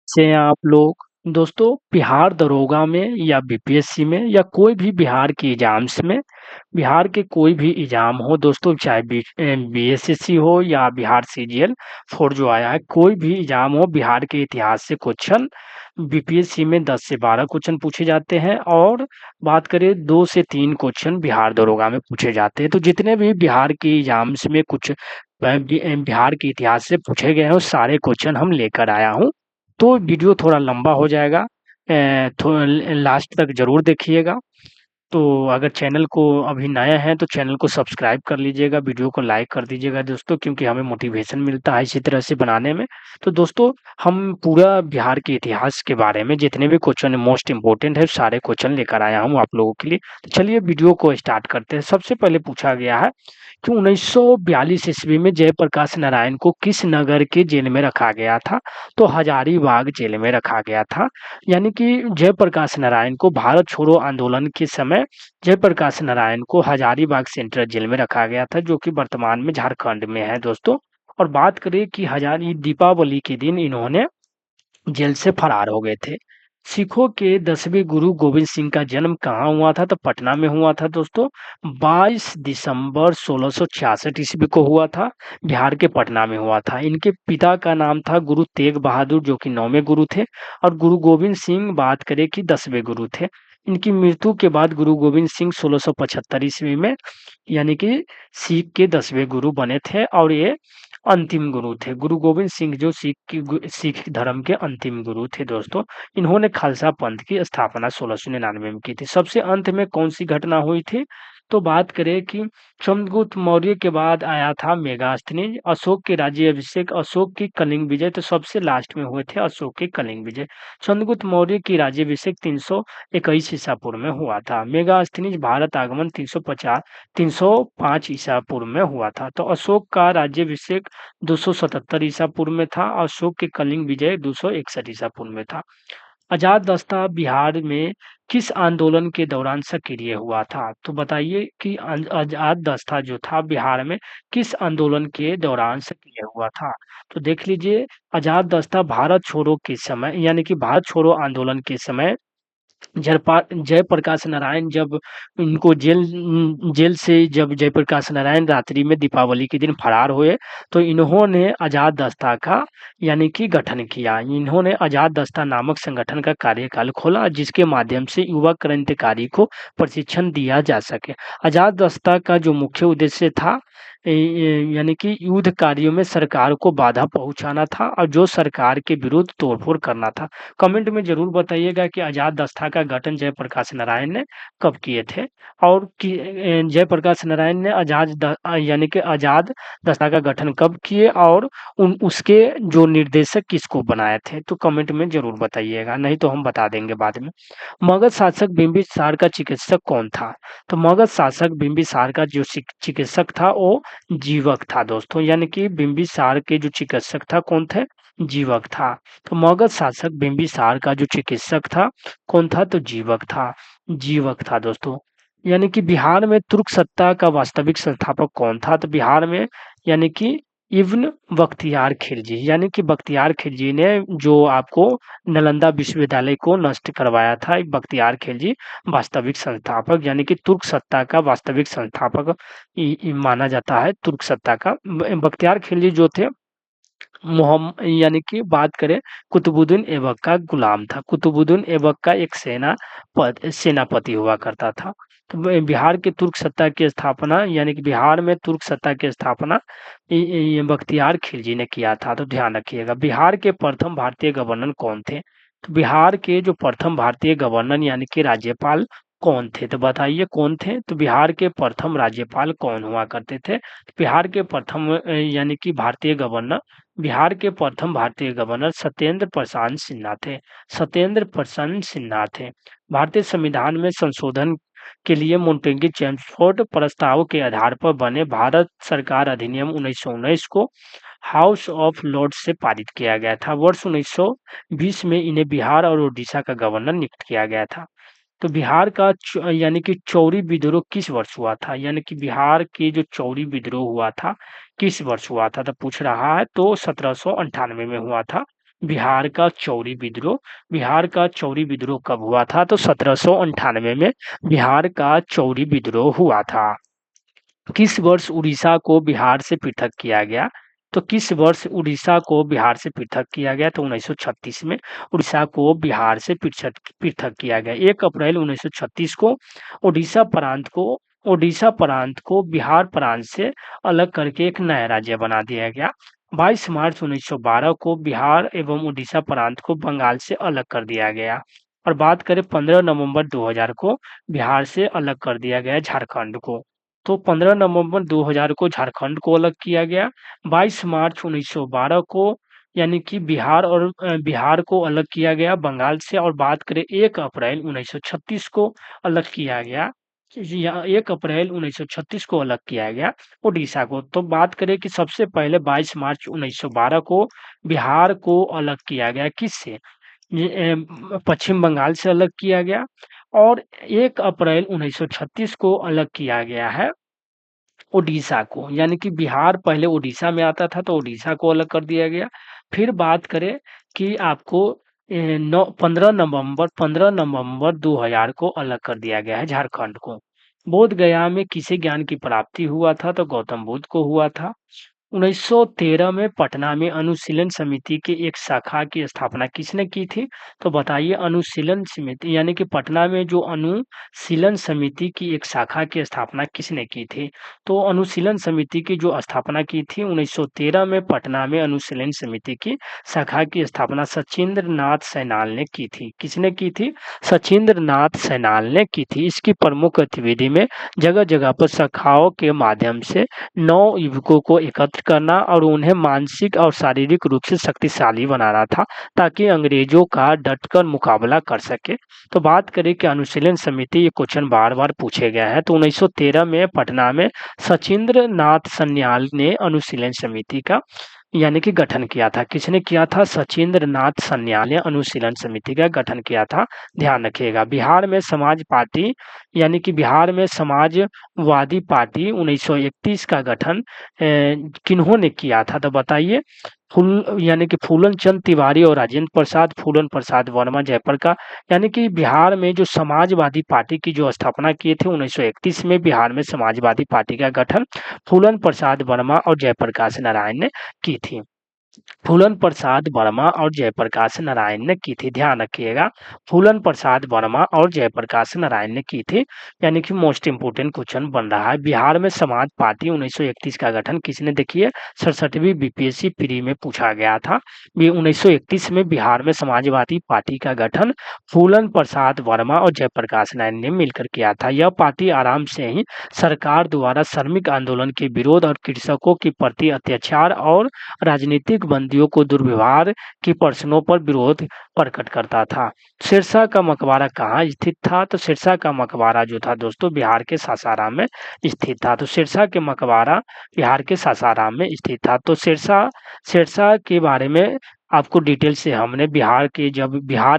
से आप लोग दोस्तों बिहार दरोगा में या बीपीएससी में या कोई भी बिहार के एग्जाम्स में बिहार के कोई भी एग्जाम हो दोस्तों, चाहे बीएसएससी हो या बिहार सीजीएल 4 जो आया है, कोई भी एग्जाम हो, बिहार के इतिहास से क्वेश्चन बीपीएससी में 10 से 12 क्वेश्चन पूछे जाते हैं और बात करें 2 से 3 क्वेश्चन बिहार दरोगा में पूछे जाते हैं। तो जितने भी बिहार के एग्जाम्स में कुछ बिहार के इतिहास से पूछे गए हैं, वो सारे क्वेश्चन हम लेकर आया हूँ। तो वीडियो थोड़ा लंबा हो जाएगा, लास्ट तक ज़रूर देखिएगा। तो अगर चैनल को अभी नया है तो चैनल को सब्सक्राइब कर लीजिएगा, वीडियो को लाइक कर दीजिएगा दोस्तों, क्योंकि हमें मोटिवेशन मिलता है इसी तरह से बनाने में। तो दोस्तों हम पूरा बिहार के इतिहास के बारे में जितने भी क्वेश्चन मोस्ट इम्पोर्टेंट है सारे क्वेश्चन लेकर आया हूँ आप लोगों के लिए। तो चलिए वीडियो को स्टार्ट करते हैं। सबसे पहले पूछा गया है कि 1942 ईस्वी में जयप्रकाश नारायण को किस नगर के जेल में रखा गया था? तो हजारीबाग जेल में रखा गया था। यानी कि जयप्रकाश नारायण को भारत छोड़ो आंदोलन के समय जयप्रकाश नारायण को हजारीबाग सेंट्रल जेल में रखा गया था, जो कि वर्तमान में झारखंड में है दोस्तों। और बात करें कि हजारी दीपावली के दिन इन्होंने जेल से फरार हो गए थे। सिखों के 10वें गुरु गोविंद सिंह का जन्म कहाँ हुआ था? तो पटना में हुआ था दोस्तों। 22 दिसंबर 1666 ईस्वी को हुआ था। बिहार के पटना में हुआ था। इनके पिता का नाम था गुरु तेग बहादुर, जो कि 9वें गुरु थे, और गुरु गोविंद सिंह बात करें कि 10वें गुरु थे। इनकी मृत्यु के बाद गुरु गोविंद सिंह 1675 ईस्वी में यानी कि सिख के 10वें गुरु बने थे, और ये अंतिम गुरु थे। गुरु गोविंद सिंह जो सिख धर्म के अंतिम गुरु थे दोस्तों। इन्होंने खालसा पंथ की स्थापना 1699 में की थी। सबसे अंत में कौन-सी घटना हुई थी? तो बात करें कि चंद्रगुप्त मौर्य के बाद आया था मेगास्थनीज, अशोक के राज्याभिषेक, अशोक की कलिंग विजय, तो सबसे लास्ट में हुए थे अशोक के कलिंग विजय। चंद्रगुप्त मौर्य की राज्याभिषेक 321 ईसा पूर्व में हुआ था। मेगास्थनीज भारत आगमन 305 ईसा पूर्व में हुआ था। तो अशोक का राज्याभिषेक 277 ईसा पूर्व में था। अशोक के कलिंग विजय 261 ईसा पूर्व में था। आजाद दस्ता बिहार में किस आंदोलन के दौरान सक्रिय हुआ था? तो बताइए कि आजाद दस्ता जो था बिहार में किस आंदोलन के दौरान सक्रिय हुआ था? तो देख लीजिए, आजाद दस्ता भारत छोड़ो के समय यानी कि भारत छोड़ो आंदोलन के समय जयप्रकाश नारायण जब इनको जेल से जब जयप्रकाश नारायण रात्रि में दीपावली के दिन फरार हुए, तो इन्होंने आजाद दस्ता का यानी कि गठन किया। इन्होंने आजाद दस्ता नामक संगठन का कार्यकाल खोला, जिसके माध्यम से युवा क्रांतिकारी को प्रशिक्षण दिया जा सके। आजाद दस्ता का जो मुख्य उद्देश्य था यानी कि युद्ध कार्यों में सरकार को बाधा पहुंचाना था और जो सरकार के विरुद्ध तोड़फोड़ करना था। कमेंट में ज़रूर बताइएगा कि आज़ाद दस्ता का गठन जयप्रकाश नारायण ने कब किए थे, और कि जयप्रकाश नारायण ने यानी कि आज़ाद दस्ता का गठन कब किए, और उसके जो निर्देशक किसको बनाए थे? तो कमेंट में ज़रूर बताइएगा, नहीं तो हम बता देंगे बाद में। मगध शासक बिंबिसार का चिकित्सक कौन था? तो मगध शासक बिंबिसार का जो चिकित्सक था वो जीवक था दोस्तों। यानी कि बिंबिसार के जो चिकित्सक था कौन थे? जीवक था। तो मगध शासक बिंबिसार का जो चिकित्सक था कौन था? तो जीवक था। जीवक था दोस्तों। यानी कि बिहार में तुर्क सत्ता का वास्तविक संस्थापक कौन था? तो बिहार में यानी कि इब्न बख्तियार खिलजी, यानी कि बख्तियार खिलजी ने जो आपको नालंदा विश्वविद्यालय को नष्ट करवाया था, बख्तियार खिलजी वास्तविक संस्थापक यानी कि तुर्क सत्ता का वास्तविक संस्थापक माना जाता है। तुर्क सत्ता का बख्तियार खिलजी जो थे यानी कि बात करें कुतुबुद्दीन ऐबक का गुलाम था। कुतुबुद्दीन ऐबक का एक सेनापति हुआ करता था। तो बिहार के तुर्क सत्ता की स्थापना यानी कि बिहार में तुर्क सत्ता की स्थापना ये बख्तियार खिलजी ने किया था। तो ध्यान रखिएगा। बिहार के प्रथम भारतीय गवर्नर कौन थे? तो बिहार के जो प्रथम भारतीय गवर्नर यानी कि राज्यपाल कौन थे? तो बताइए कौन थे? तो बिहार के प्रथम राज्यपाल कौन हुआ करते थे? बिहार के प्रथम यानी कि भारतीय गवर्नर बिहार के प्रथम भारतीय गवर्नर सत्येंद्र प्रसाद सिन्हा थे। सत्येंद्र प्रसन्न सिन्हा थे। भारतीय संविधान में संशोधन के लिए मोंटेग्यू चेम्सफोर्ड प्रस्ताव के आधार पर बने भारत सरकार अधिनियम 1919 को हाउस ऑफ लॉर्ड्स से पारित किया गया था। वर्ष 1920 में इन्हें बिहार और उड़ीसा का गवर्नर नियुक्त किया गया था। तो बिहार का यानी कि चौरी विद्रोह किस वर्ष हुआ था? यानी कि बिहार के जो चौरी विद्रोह हुआ था किस वर्ष हुआ था? तो पूछ रहा है। तो 1798 में हुआ था। बिहार का चौरी विद्रोह। बिहार का चौरी विद्रोह कब हुआ था? तो 1798 में बिहार का चौरी विद्रोह हुआ था। किस वर्ष उड़ीसा को बिहार से पृथक किया गया? तो किस वर्ष उड़ीसा को बिहार से पृथक किया गया? तो 1936 में उड़ीसा को बिहार से पृथक पृथक किया गया। 1 अप्रैल 1936 को उड़ीसा प्रांत को बिहार प्रांत से अलग करके एक नया राज्य बना दिया गया। 22 मार्च 1912 को बिहार एवं उड़ीसा प्रांत को बंगाल से अलग कर दिया गया। और बात करें 15 नवंबर 2000 को बिहार से अलग कर दिया गया झारखंड को। तो 15 नवंबर 2000 को झारखंड को अलग किया गया। 22 मार्च 1912 को यानी कि बिहार को अलग किया गया बंगाल से। और बात करें 1 अप्रैल 1936 को अलग किया गया, या 1 अप्रैल 1936 को अलग किया गया उड़ीसा को। तो बात करें कि सबसे पहले 22 मार्च 1912 को बिहार को अलग किया गया किससे? पश्चिम बंगाल से अलग किया गया। और 1 अप्रैल 1936 को अलग किया गया है उड़ीसा को, यानी कि बिहार पहले उड़ीसा में आता था तो उड़ीसा को अलग कर दिया गया। फिर बात करें कि आपको 15 नवंबर 2000 को अलग कर दिया गया है झारखंड को। बोध गया में किसे ज्ञान की प्राप्ति हुआ था? तो गौतम बुद्ध को हुआ था। 1913 में पटना में अनुशीलन समिति की एक शाखा की स्थापना किसने की थी? तो बताइए, अनुशीलन समिति यानी कि पटना में जो अनुशीलन समिति की एक शाखा की स्थापना किसने की थी? तो अनुशीलन समिति की जो स्थापना की थी 1913 में पटना में अनुशीलन समिति की शाखा की स्थापना सचिंद्र नाथ सैनाल ने की थी। किसने की थी? सचिंद्र नाथ सैनाल ने की थी। इसकी प्रमुख गतिविधि में जगह जगह पर शाखाओं के माध्यम से नौ युवकों को एकत्र करना और उन्हें मानसिक और शारीरिक रूप से शक्तिशाली बनाना था, ताकि अंग्रेजों का डटकर मुकाबला कर सके। तो बात करें कि अनुशीलन समिति, ये क्वेश्चन बार बार पूछे गए हैं। तो 1913 में पटना में सचिंद्र नाथ सन्याल ने अनुशीलन समिति का यानी कि गठन किया था। किसने किया था? सचिंद्र नाथ सन्याल ने अनुशीलन समिति का गठन किया था। ध्यान रखिएगा। बिहार में समाज पार्टी यानी कि बिहार में समाजवादी पार्टी 1931 का गठन किन्होंने किया था? तो बताइए। यानी कि फूलन चंद तिवारी और राजेंद्र प्रसाद, फूलन प्रसाद वर्मा जयप्रकाश, यानी कि बिहार में जो समाजवादी पार्टी की जो स्थापना किए थे 1931 में बिहार में समाजवादी पार्टी का गठन फूलन प्रसाद वर्मा और जयप्रकाश नारायण ने की थी। फूलन प्रसाद वर्मा और जयप्रकाश नारायण ने की थी। ध्यान रखिएगा, फूलन प्रसाद वर्मा और जयप्रकाश नारायण ने की थी। यानी कि मोस्ट इंपोर्टेंट क्वेश्चन बन रहा है। बिहार में समाज पार्टी 1931 का गठन किसने? देखिए 67वीं बीपीएससी प्री में पूछा गया था। 1931 में बिहार में समाजवादी पार्टी का गठन फूलन प्रसाद वर्मा और जयप्रकाश नारायण ने मिलकर किया था। यह पार्टी आराम से ही सरकार द्वारा श्रमिक आंदोलन के विरोध और कृषकों के प्रति अत्याचार और राजनीतिक बंदियों को दुर्व्यवहार के प्रश्नों पर विरोध प्रकट करता था। सिरसा का मकबरा कहाँ स्थित था? तो सिरसा का मकबरा जो था दोस्तों बिहार के सासाराम में स्थित था। तो सिरसा के मकबरा बिहार के सासाराम में स्थित था। तो सिरसा सिरसा के बारे में आपको डिटेल से हमने बिहार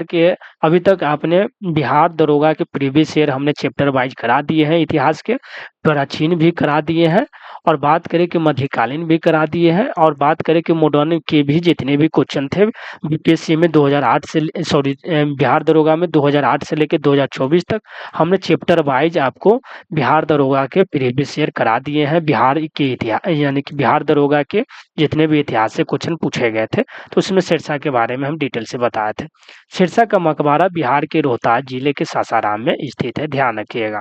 के अभी तक आपने बिहार दरोगा के प्रीवियस ईयर हमने चैप्टर वाइज करा दिए हैं, इतिहास के प्राचीन भी करा दिए हैं, और बात करें कि मध्यकालीन भी करा दिए हैं, और बात करें कि मॉडर्न के भी जितने भी क्वेश्चन थे बीपीएससी में 2008 से बिहार दरोगा में 2008 से लेकर 2024 तक हमने चैप्टर वाइज आपको बिहार दरोगा के प्रीवियस ईयर करा दिए हैं। बिहार के इतिहास यानी कि बिहार दरोगा के जितने भी इतिहास से क्वेश्चन पूछे गए थे तो उसमें सिरसा के बारे में हम डिटेल से बताए थे। सिरसा का मकबरा बिहार के रोहतास जिले के सासाराम में स्थित है। ध्यान रखिएगा।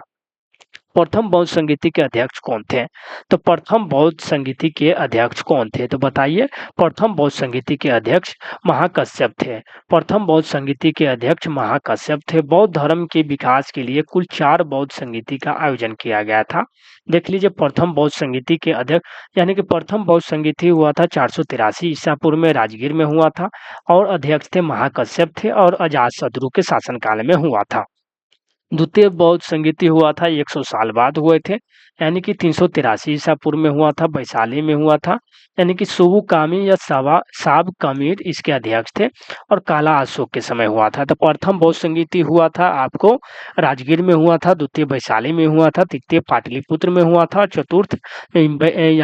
प्रथम बौद्ध संगीति के अध्यक्ष कौन थे? तो प्रथम बौद्ध संगीति के अध्यक्ष कौन थे? तो बताइए। प्रथम बौद्ध संगीति के अध्यक्ष महाकश्यप थे। प्रथम बौद्ध संगीति के अध्यक्ष महाकश्यप थे। बौद्ध धर्म के विकास के लिए कुल 4 बौद्ध संगीति का आयोजन किया गया था। देख लीजिए, प्रथम बौद्ध संगीति के अध्यक्ष यानी कि प्रथम बौद्ध संगीति हुआ था 483 ईसा पूर्व में राजगीर में हुआ था, और अध्यक्ष थे महाकश्यप थे, और अजातशत्रु के शासनकाल में हुआ था। द्वितीय बौद्ध संगीति हुआ था 100 साल बाद हुए थे। यानी कि 383 ईसा पूर्व में हुआ था, वैशाली में हुआ था। यानी कि सोवुकामी या साब कमीर इसके अध्यक्ष थे और काला अशोक के समय हुआ था। तो प्रथम बौद्ध संगीति हुआ था आपको राजगीर में हुआ था, द्वितीय वैशाली में हुआ था, तृतीय पाटलिपुत्र में हुआ था, चतुर्थ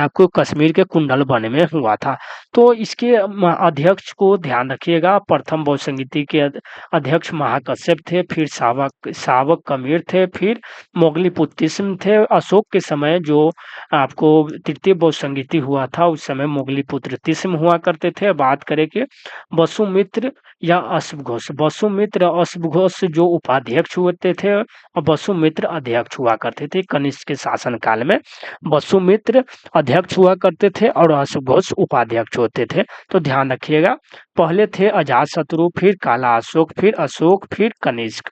आपको कश्मीर के कुंडलवन में हुआ था। तो इसके अध्यक्ष को ध्यान रखिएगा, प्रथम बौद्ध संगीति के अध्यक्ष महाकश्यप थे, फिर सावक कमीर थे, फिर मोगलीपुत्तिस्म थे। अशोक के समय जो आपको तृतीय बौद्ध संगीति हुआ था उस समय मोगलीपुत्र तिस्म हुआ करते थे। बात करें कि वसुमित्र या अश्वघोष, वसुमित्र अश्वघोष जो उपाध्यक्ष होते थे और वसुमित्र अध्यक्ष हुआ करते थे। कनिष्क के शासन काल में वसुमित्र अध्यक्ष हुआ करते थे और अश्वघोष उपाध्यक्ष होते थे। तो ध्यान रखिएगा, पहले थे अजातशत्रु, फिर काला अशोक, फिर कनिष्क।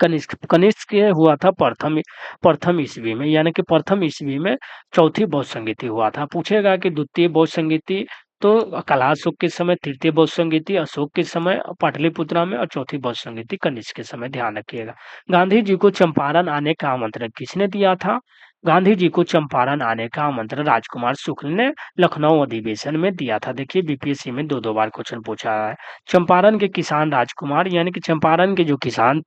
कनिष्क हुआ था प्रथम ईस्वी में, यानी कि प्रथम ईस्वी में चौथी बौद्ध संगीति हुआ था। पूछेगा कि द्वितीय बौद्ध संगीति तो कालाशोक के समय, तृतीय बौद्ध संगीति अशोक के समय पाटलिपुत्रा में और चौथी बौद्ध संगीति कनिष्क के समय। ध्यान रखिएगा। गांधी जी को चंपारण आने का आमंत्रण किसने दिया था? गांधी जी को चंपारण आने का आमंत्रण राजकुमार शुक्ल ने लखनऊ अधिवेशन में दिया था। देखिए बीपीएससी में 2 बार क्वेश्चन पूछा है। चंपारण के किसान राजकुमार, यानी कि चंपारण के जो किसान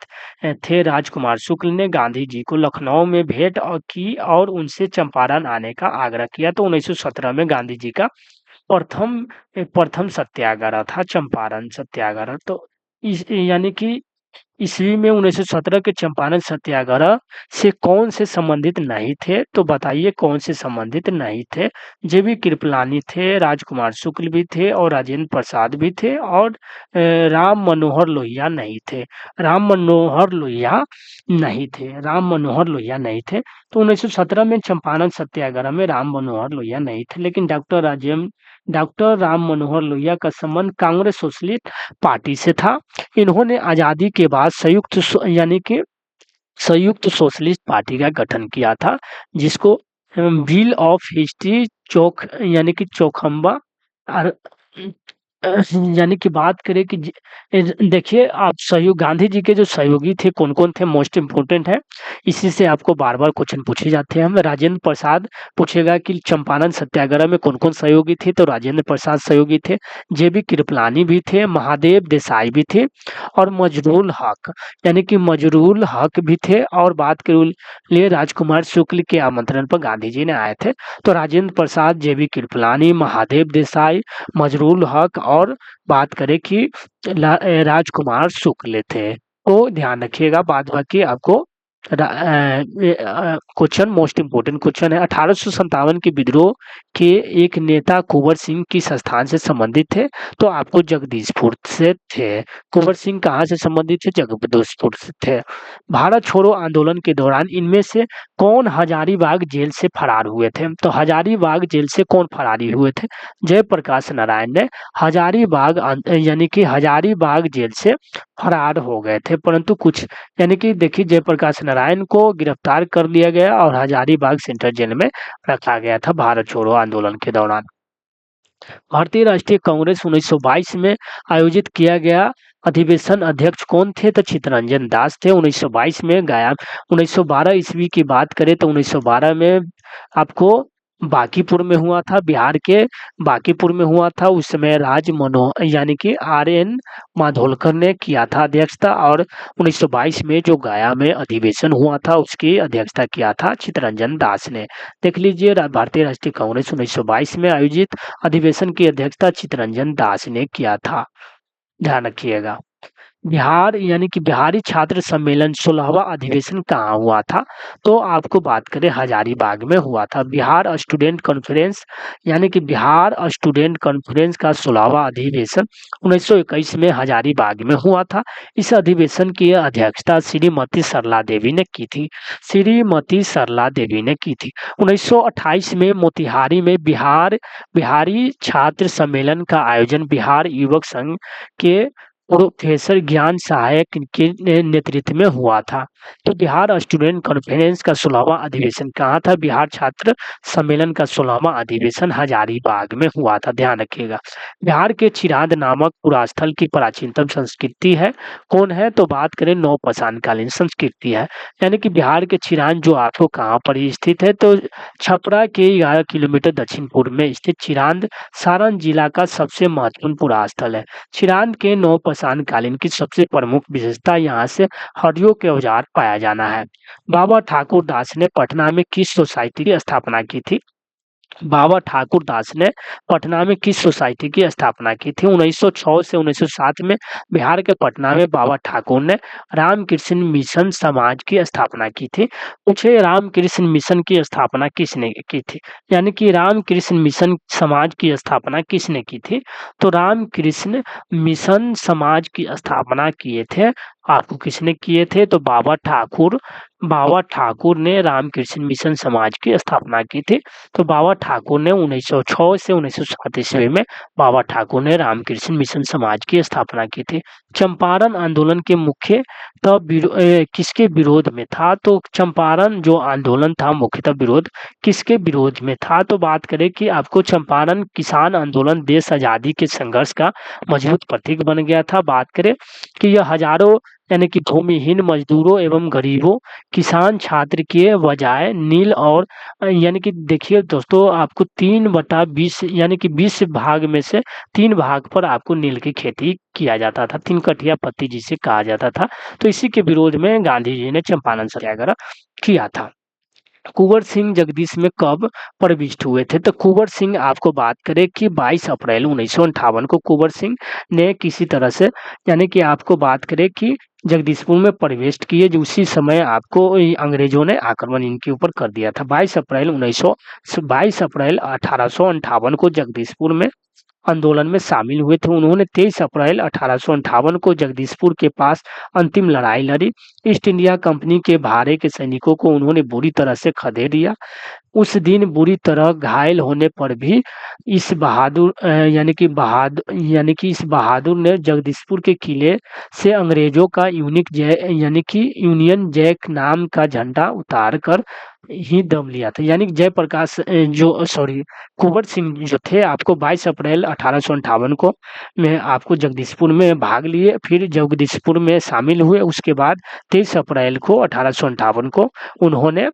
थे राजकुमार शुक्ल ने गांधी जी को लखनऊ में भेंट की और उनसे चंपारण आने का आग्रह किया। तो 1917 में गांधी जी का प्रथम सत्याग्रह था चंपारण सत्याग्रह। तो इस यानी कि ईस्वी में 1917 के चंपारण सत्याग्रह से कौन से संबंधित नहीं थे? तो बताइए कौन से संबंधित नहीं थे? जेबी कृपलानी थे, राजकुमार शुक्ल भी थे और राजेंद्र प्रसाद भी थे और राम मनोहर लोहिया नहीं थे। राम मनोहर लोहिया नहीं थे। तो 1917 में चंपारण सत्याग्रह में राम मनोहर लोहिया नहीं थे, लेकिन डॉक्टर राम मनोहर लोहिया का संबंध कांग्रेस सोशलिस्ट पार्टी से था। इन्होंने आजादी के बाद संयुक्त सोशलिस्ट पार्टी का गठन किया था, जिसको व्हील ऑफ हिस्ट्री चौखंबा यानी कि बात करें कि देखिए आप गांधी जी के जो सहयोगी थे कौन कौन थे, मोस्ट इम्पोर्टेंट है, इसी से आपको बार बार क्वेश्चन पूछे जाते हैं। हम राजेंद्र प्रसाद पूछेगा कि चंपारण सत्याग्रह में कौन कौन सहयोगी थे, तो राजेंद्र प्रसाद सहयोगी थे, जेबी कृपलानी भी थे, महादेव देसाई भी थे और मजरूल हक भी थे। और बात करूँ लिए राजकुमार शुक्ल के आमंत्रण पर गांधी जी ने आए थे। तो राजेंद्र प्रसाद, जेबी कृपलानी, महादेव देसाई, मजरूल हक और बात करें कि राजकुमार शुक्ल थे। तो ध्यान रखिएगा, बाद बाकी आपको क्वेश्चन मोस्ट इम्पोर्टेंट क्वेश्चन है। 1857 के विद्रोह के एक नेता कुंवर सिंह किस स्थान से संबंधित थे? तो आपको जगदीशपुर से थे। कुंवर सिंह कहाँ से संबंधित थे? जगदीशपुर से थे। भारत छोड़ो आंदोलन के दौरान इनमें से कौन हजारीबाग जेल से फरार हुए थे? तो हजारीबाग जेल से कौन फरारी हुए थे? जयप्रकाश नारायण ने हजारीबाग जेल से फरार हो गए थे। परंतु कुछ यानी कि देखिए जयप्रकाश नारायण को गिरफ्तार कर लिया गया और हजारीबाग सेंट्रल जेल में रखा गया था भारत छोड़ो आंदोलन के दौरान। भारतीय राष्ट्रीय कांग्रेस 1922 में आयोजित किया गया अधिवेशन अध्यक्ष कौन थे? तो चित्तरंजन दास थे। 1922 में गया। 1912 ईस्वी की बात करें तो 1912 में आपको बांकीपुर में हुआ था, बिहार के बांकीपुर में हुआ था। उस समय यानी कि RN माधोलकर ने किया था अध्यक्षता, और 1922 में जो गया में अधिवेशन हुआ था उसकी अध्यक्षता किया था चित्तरंजन दास ने। देख लीजिए भारतीय राष्ट्रीय कांग्रेस 1922 में आयोजित अधिवेशन की अध्यक्षता चित्तरंजन दास ने किया था। ध्यान रखिएगा। बिहार यानी कि बिहारी छात्र सम्मेलन 16वां अधिवेशन कहाँ हुआ था? तो आपको बात करें हजारीबाग में हुआ था। बिहार स्टूडेंट कॉन्फ्रेंस यानी कि बिहार स्टूडेंट कॉन्फ्रेंस का 16वां अधिवेशन 1921 में हजारीबाग में हुआ था। इस अधिवेशन की अध्यक्षता श्रीमती सरला देवी ने की थी। 1928 में मोतिहारी में बिहारी छात्र सम्मेलन का आयोजन बिहार युवक संघ के प्रोफेसर ज्ञान सहायक के नेतृत्व में हुआ था। तो बिहार स्टूडेंट कॉन्फ्रेंस का 16वां अधिवेशन कहाँ था? बिहार छात्र सम्मेलन का 16वां अधिवेशन हजारीबाग में हुआ था, ध्यान रखिएगा। बिहार के चिरांद नामक पुरास्थल की प्राचीनतम संस्कृति है, कौन है? तो बात करें नवपाषाणकालीन संस्कृति है। यानी कि बिहार के चिरांद जो आपको कहाँ पर स्थित है? तो छपरा के 11 किलोमीटर दक्षिण पूर्व में स्थित चिरांद सारण जिला का सबसे महत्वपूर्ण पुरास्थल है। चिरांद के नवपाषाणकालीन की सबसे प्रमुख विशेषता यहाँ से हड्डियों के औजार पाया जाना है। बाबा ठाकुर दास ने पटना में किस सोसाइटी की स्थापना की थी? बाबा ठाकुर दास ने पटना में किस सोसाइटी की स्थापना की थी? 1906 से 1907 में बिहार के पटना में बाबा ठाकुर ने रामकृष्ण मिशन समाज की स्थापना की थी। पूछे रामकृष्ण मिशन की स्थापना किसने की थी? यानी कि रामकृष्ण मिशन समाज की स्थापना किसने की थी? तो रामकृष्ण मिशन समाज की स्थापना किए थे, आपको किसने किए थे? तो बाबा ठाकुर ने रामकृष्ण मिशन समाज की स्थापना की थी। तो बाबा ठाकुर ने 1906 से 1907 ईस्वी में बाबा ठाकुर ने रामकृष्ण मिशन समाज की स्थापना की थी। चंपारण आंदोलन के मुख्य किसके विरोध में था? तो चंपारण जो आंदोलन था मुख्यतः विरोध किसके विरोध में था? तो बात करें कि आपको चंपारण किसान आंदोलन देश आजादी के संघर्ष का मजबूत प्रतीक बन गया था। बात करें कि यह हजारों यानी कि भूमिहीन मजदूरों एवं गरीबों किसान छात्र के बजाय नील और यानी कि देखिए दोस्तों, आपको 3/20 यानी कि 20 भाग में से 3 भाग पर आपको नील की खेती किया जाता था, 3 कठिया पत्ती जिसे कहा जाता था। तो इसी के विरोध में गांधी जी ने चंपारण सत्याग्रह किया था। कुंवर सिंह जगदीश में कब प्रविष्ट हुए थे? तो कुंवर सिंह आपको बात करें कि 22 अप्रैल 1958 को कुंवर सिंह ने किसी तरह से यानी कि आपको बात करें कि जगदीशपुर में प्रवेश किए, जो उसी समय आपको अंग्रेजों ने आक्रमण इनके ऊपर कर दिया था। 22 अप्रैल 1858 को जगदीशपुर में आंदोलन में शामिल हुए थे। उन्होंने 23 अप्रैल 1858 को जगदीशपुर के पास अंतिम लड़ाई लड़ी। ईस्ट इंडिया कंपनी के भारे के सैनिकों को उन्होंने बुरी तरह से खदेड़ दिया। उस दिन बुरी तरह घायल होने पर भी यानी कि इस बहादुर ने जगदीशपुर के किले से अंग्रेजों का यानी कि यूनियन जैक नाम का झंडा उतार कर ही दम लिया था। यानी कि जयप्रकाश कुंवर सिंह जो थे आपको 22 अप्रैल 1858 को में आपको जगदीशपुर में भाग लिए, फिर जगदीशपुर में शामिल हुए। उसके बाद 23 अप्रैल को 1858 को उन्होंने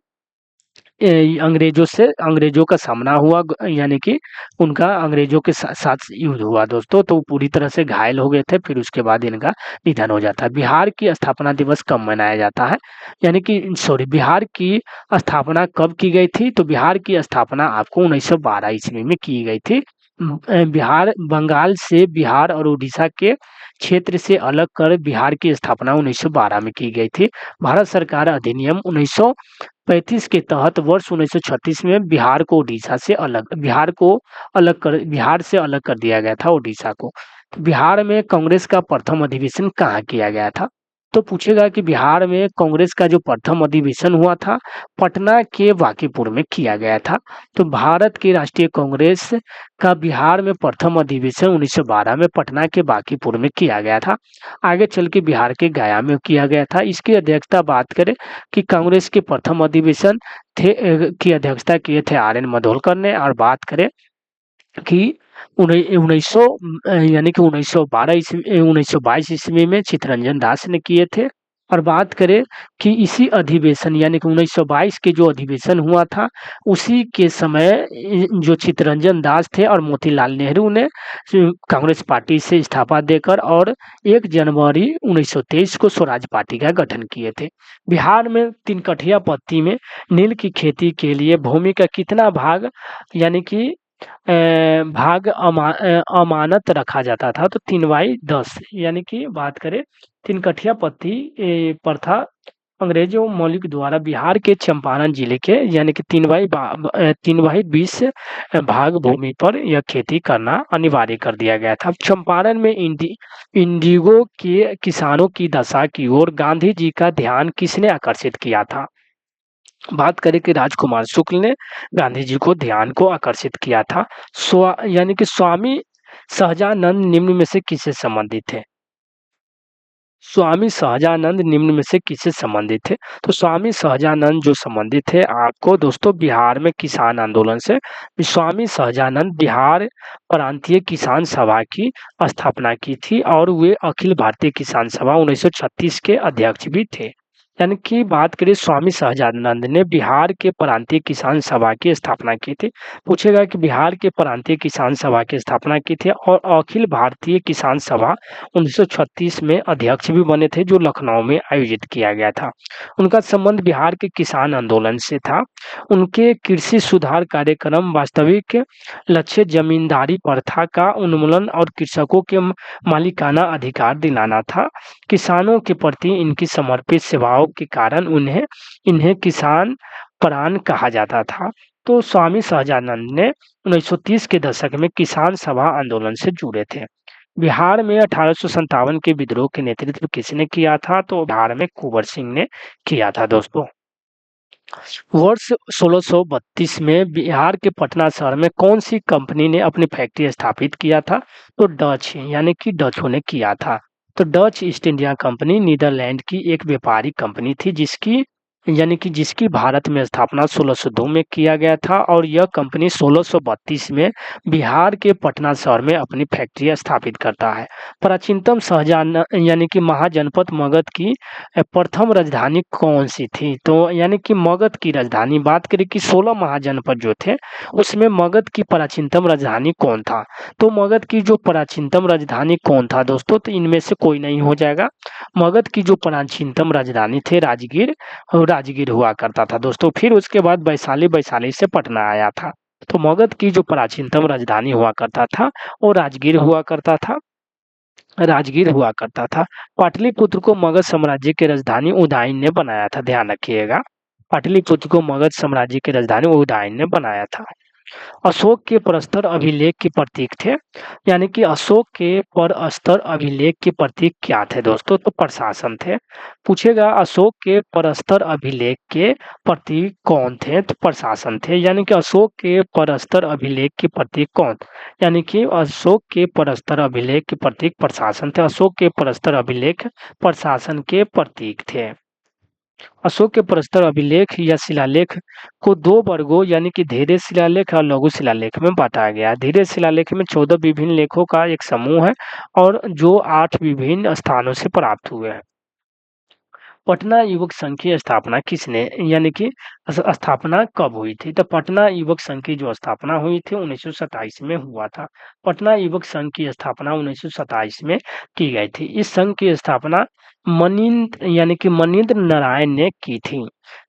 अंग्रेजों का सामना हुआ, यानी कि उनका अंग्रेजों के साथ युद्ध हुआ दोस्तों। तो पूरी तरह से घायल हो गए थे, फिर उसके बाद इनका निधन हो जाता है। बिहार की स्थापना दिवस कब मनाया जाता है? यानी कि बिहार की स्थापना कब की गई थी? तो बिहार की स्थापना आपको 1912 ईस्वी में की गई थी। बिहार बंगाल से बिहार और उड़ीसा के क्षेत्र से अलग कर बिहार की स्थापना 1912 में की गई थी। भारत सरकार अधिनियम 1935 के तहत वर्ष 1936 में बिहार से अलग कर दिया गया था उड़ीसा को। तो बिहार में कांग्रेस का प्रथम अधिवेशन कहाँ किया गया था? तो पूछेगा कि बिहार में कांग्रेस का जो प्रथम अधिवेशन हुआ था पटना के वाकीपुर में किया गया था। तो भारत की राष्ट्रीय कांग्रेस का बिहार में प्रथम अधिवेशन 1912 में पटना के बांकीपुर में किया गया था। आगे चल के बिहार के गया में किया गया था। इसकी अध्यक्षता बात करें कि कांग्रेस के प्रथम अधिवेशन की अध्यक्षता किए थे आर एन माधोलकर ने। और बात करें कि 1922 ईस्वी में चित्तरंजन दास ने किए थे। और बात करें कि इसी अधिवेशन यानी कि 1922 के जो अधिवेशन हुआ था उसी के समय जो चित्तरंजन दास थे और मोतीलाल नेहरू ने कांग्रेस पार्टी से इस्तीफा देकर और 1 जनवरी 1923 को स्वराज पार्टी का गठन किए थे। बिहार में 3 कठिया पत्ती में नील की खेती के लिए भूमि का कितना भाग यानी कि अमानत रखा जाता था? तो 3/10 यानी कि बात करें 3 कठिया पत्ती प्रथा अंग्रेजों मौलिक द्वारा बिहार के चंपारण जिले के यानी कि 3/20 भाग भूमि पर यह खेती करना अनिवार्य कर दिया गया था। चंपारण में इंडिगो के किसानों की दशा की ओर गांधी जी का ध्यान किसने आकर्षित किया था? बात करें कि राजकुमार शुक्ल ने गांधी जी को ध्यान को आकर्षित किया था। यानी कि स्वामी सहजानंद निम्न में से किससे संबंधित थे? स्वामी सहजानंद निम्न में से किससे संबंधित थे? तो स्वामी सहजानंद जो संबंधित थे आपको दोस्तों बिहार में किसान आंदोलन से। स्वामी सहजानंद बिहार प्रांतीय किसान सभा की स्थापना की थी और वे अखिल भारतीय किसान सभा 1936 के अध्यक्ष भी थे। यानी कि बात करें स्वामी सहजानंद ने बिहार के प्रांतीय किसान सभा की स्थापना की थी। पूछेगा कि बिहार के प्रांतीय किसान सभा की स्थापना की थी और अखिल भारतीय किसान सभा 1936 में अध्यक्ष भी बने थे, जो लखनऊ में आयोजित किया गया था। उनका संबंध बिहार के किसान आंदोलन से था। उनके कृषि सुधार कार्यक्रम वास्तविक लक्ष्य जमींदारी प्रथा का उन्मूलन और कृषकों के मालिकाना अधिकार दिलाना था। किसानों के प्रति इनकी समर्पित सेवाओं के कारण इन्हें किसान प्राण कहा जाता था। तो स्वामी सहजानंद ने 1930 के दशक में किसान सभा आंदोलन से जुड़े थे। बिहार में 1857 के विद्रोह के नेतृत्व किसने किया था? तो बिहार में कुंवर सिंह ने किया था दोस्तों। वर्ष 1632 में बिहार के पटना शहर में कौन सी कंपनी ने अपनी फैक्ट्री स्थापित किया था? तो डच यानी कि डचों ने किया था। तो Dutch East India Company Netherland की एक व्यापारिक कंपनी थी जिसकी भारत में स्थापना 1602 में किया गया था और यह कंपनी 1632 में बिहार के पटना शहर में अपनी फैक्ट्री स्थापित करता है। प्राचीनतम यानी कि महाजनपद मगध की प्रथम राजधानी कौन सी थी? तो यानी कि मगध की राजधानी, बात करें कि 16 महाजनपद जो थे उसमें मगध की प्राचीनतम राजधानी कौन था? तो मगध की जो प्राचीनतम राजधानी कौन था दोस्तों? तो इनमें से कोई नहीं हो जाएगा। मगध की जो प्राचीनतम राजधानी थे राजगीर हुआ करता था दोस्तों। फिर उसके बाद वैशाली से पटना आया था। तो मगध की जो प्राचीनतम राजधानी हुआ करता था वो राजगीर हुआ करता था। पाटलिपुत्र को मगध साम्राज्य की राजधानी उदयन ने बनाया था, ध्यान रखिएगा। पाटलिपुत्र को मगध साम्राज्य की राजधानी उदयन ने बनाया था। अशोक के प्रस्तर अभिलेख के प्रतीक थे। यानी कि अशोक के प्रस्तर अभिलेख के प्रतीक क्या थे दोस्तों? तो प्रशासन थे। पूछेगा अशोक के प्रस्तर अभिलेख के प्रतीक कौन थे? तो प्रशासन थे। यानी कि अशोक के प्रस्तर अभिलेख के प्रतीक कौन? यानी कि अशोक के प्रस्तर अभिलेख के प्रतीक प्रशासन थे। अशोक के प्रस्तर अभिलेख प्रशासन के प्रतीक थे। अशोक के प्रस्तर अभिलेख या शिलालेख को दो वर्गों यानी कि धीरे शिलालेख और लघु शिलालेख में बांटा गया। धीरे शिलालेख में 14 विभिन्न लेखों का एक समूह है और जो 8 विभिन्न स्थानों से प्राप्त हुए हैं। पटना युवक संघ की स्थापना किसने यानी कि स्थापना कब हुई थी? तो पटना युवक संघ की जो स्थापना हुई थी 1927 में हुआ था। पटना युवक संघ की स्थापना 1927 में की गई थी। इस संघ की स्थापना मनीन्द्र नारायण ने की थी।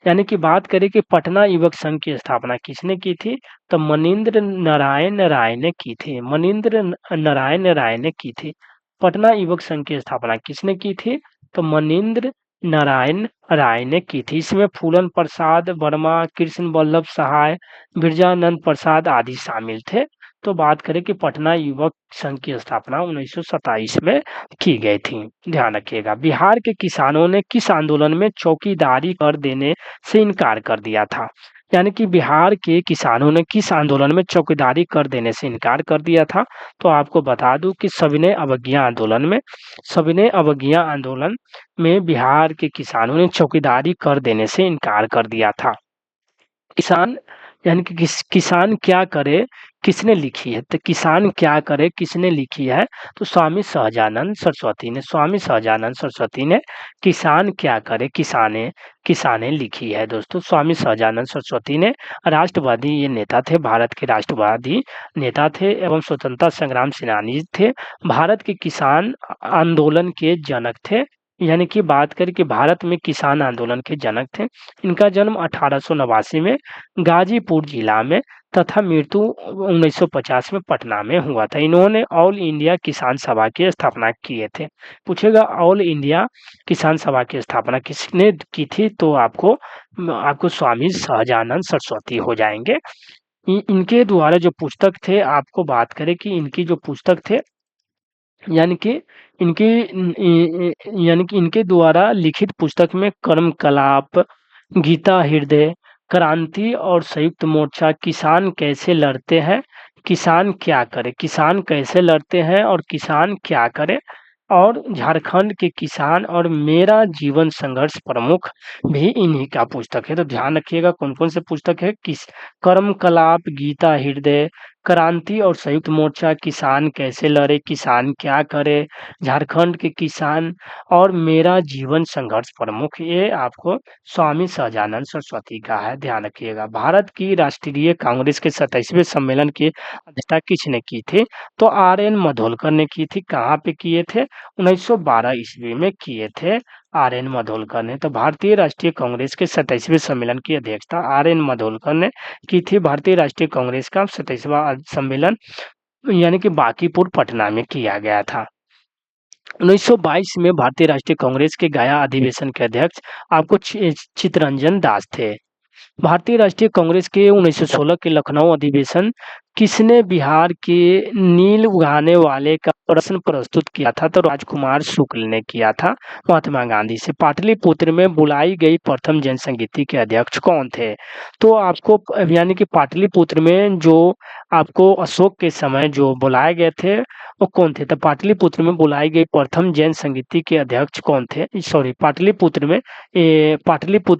यानी कि बात करें कि पटना युवक संघ की स्थापना किसने की थी? तो मनीन्द्र नारायण राय ने की थी। मनीन्द्र नारायण राय ने की थी। पटना युवक संघ की स्थापना किसने की थी? तो मनीन्द्र नारायण राय ने की थी। इसमें फूलन प्रसाद वर्मा, कृष्ण वल्लभ सहाय, बिरजानंद प्रसाद आदि शामिल थे। तो बात करें कि पटना युवक संघ की स्थापना 1927 में की गई थी, ध्यान रखिएगा। बिहार के किसानों ने किस आंदोलन में चौकीदारी कर देने से इनकार कर दिया था? यानी कि बिहार के किसानों ने किस आंदोलन में चौकीदारी कर देने से इनकार कर दिया था? तो आपको बता दूं कि सविनय अवज्ञा आंदोलन में बिहार के किसानों ने चौकीदारी कर देने से इनकार कर दिया था। किसान यानी कि किसान क्या करे किसने लिखी है? तो किसान क्या करे किसने लिखी है? तो स्वामी सहजानंद सरस्वती ने किसान क्या करे किसाने लिखी है दोस्तों। स्वामी सहजानंद सरस्वती ने राष्ट्रवादी ये नेता थे, भारत के राष्ट्रवादी नेता थे एवं स्वतंत्रता संग्राम सेनानी थे। भारत के किसान आंदोलन के जनक थे। यानी कि बात करें कि भारत में किसान आंदोलन के जनक थे। इनका जन्म 1889 में गाजीपुर जिला में तथा मृत्यु 1950 में पटना में हुआ था। इन्होंने ऑल इंडिया किसान सभा की स्थापना किए थे। पूछेगा ऑल इंडिया किसान सभा की स्थापना किसने की थी? तो आपको स्वामी सहजानंद सरस्वती हो जाएंगे। इनके द्वारा जो पुस्तक थे, आपको बात करें कि इनकी जो पुस्तक थे यानी कि इनके द्वारा लिखित पुस्तक में कर्म कलाप, गीता हृदय, क्रांति और संयुक्त मोर्चा, किसान कैसे लड़ते हैं, किसान क्या करे, किसान कैसे लड़ते हैं और किसान क्या करे और झारखंड के किसान और मेरा जीवन संघर्ष प्रमुख भी इन्हीं का पुस्तक है। तो ध्यान रखिएगा कौन-कौन से पुस्तक है, किस कर्म कलाप, गीता हृदय, क्रांति और संयुक्त मोर्चा, किसान कैसे लड़े, किसान क्या करे, झारखंड के किसान और मेरा जीवन संघर्ष प्रमुख, ये आपको स्वामी सहजानंद सरस्वती का है, ध्यान रखिएगा। भारत की राष्ट्रीय कांग्रेस के 27वें सम्मेलन की अध्यक्षता किसने की थी? तो आर.एन. माडोलकर ने की थी। कहाँ पे किए थे? 1912 ईस्वी में किए थे आर.एन. माडोलकर ने। तो भारतीय राष्ट्रीय कांग्रेस के 27वें सम्मेलन की अध्यक्षता आर.एन. माडोलकर ने की थी। भारतीय राष्ट्रीय कांग्रेस का 27वां सम्मेलन यानी कि बांकीपुर पटना में किया गया था। 1922 में भारतीय राष्ट्रीय कांग्रेस के गया अधिवेशन के अध्यक्ष आपको चित्तरंजन दास थे। भारतीय राष्ट्रीय कांग्रेस के 1916 के लखनऊ अधिवेशन किसने बिहार के नील उगाने वाले का प्रश्न प्रस्तुत किया था? तो राजकुमार शुक्ल ने किया था महात्मा गांधी से। पाटलिपुत्र में बुलाई गई प्रथम जनसंगीति के अध्यक्ष कौन थे? तो आपको यानी कि पाटलिपुत्र में जो आपको अशोक के समय जो बुलाए गए थे वो कौन थे? तो पाटलिपुत्र में बुलाई गई प्रथम जैन संगीति के अध्यक्ष कौन थे? सॉरी, पाटलिपुत्र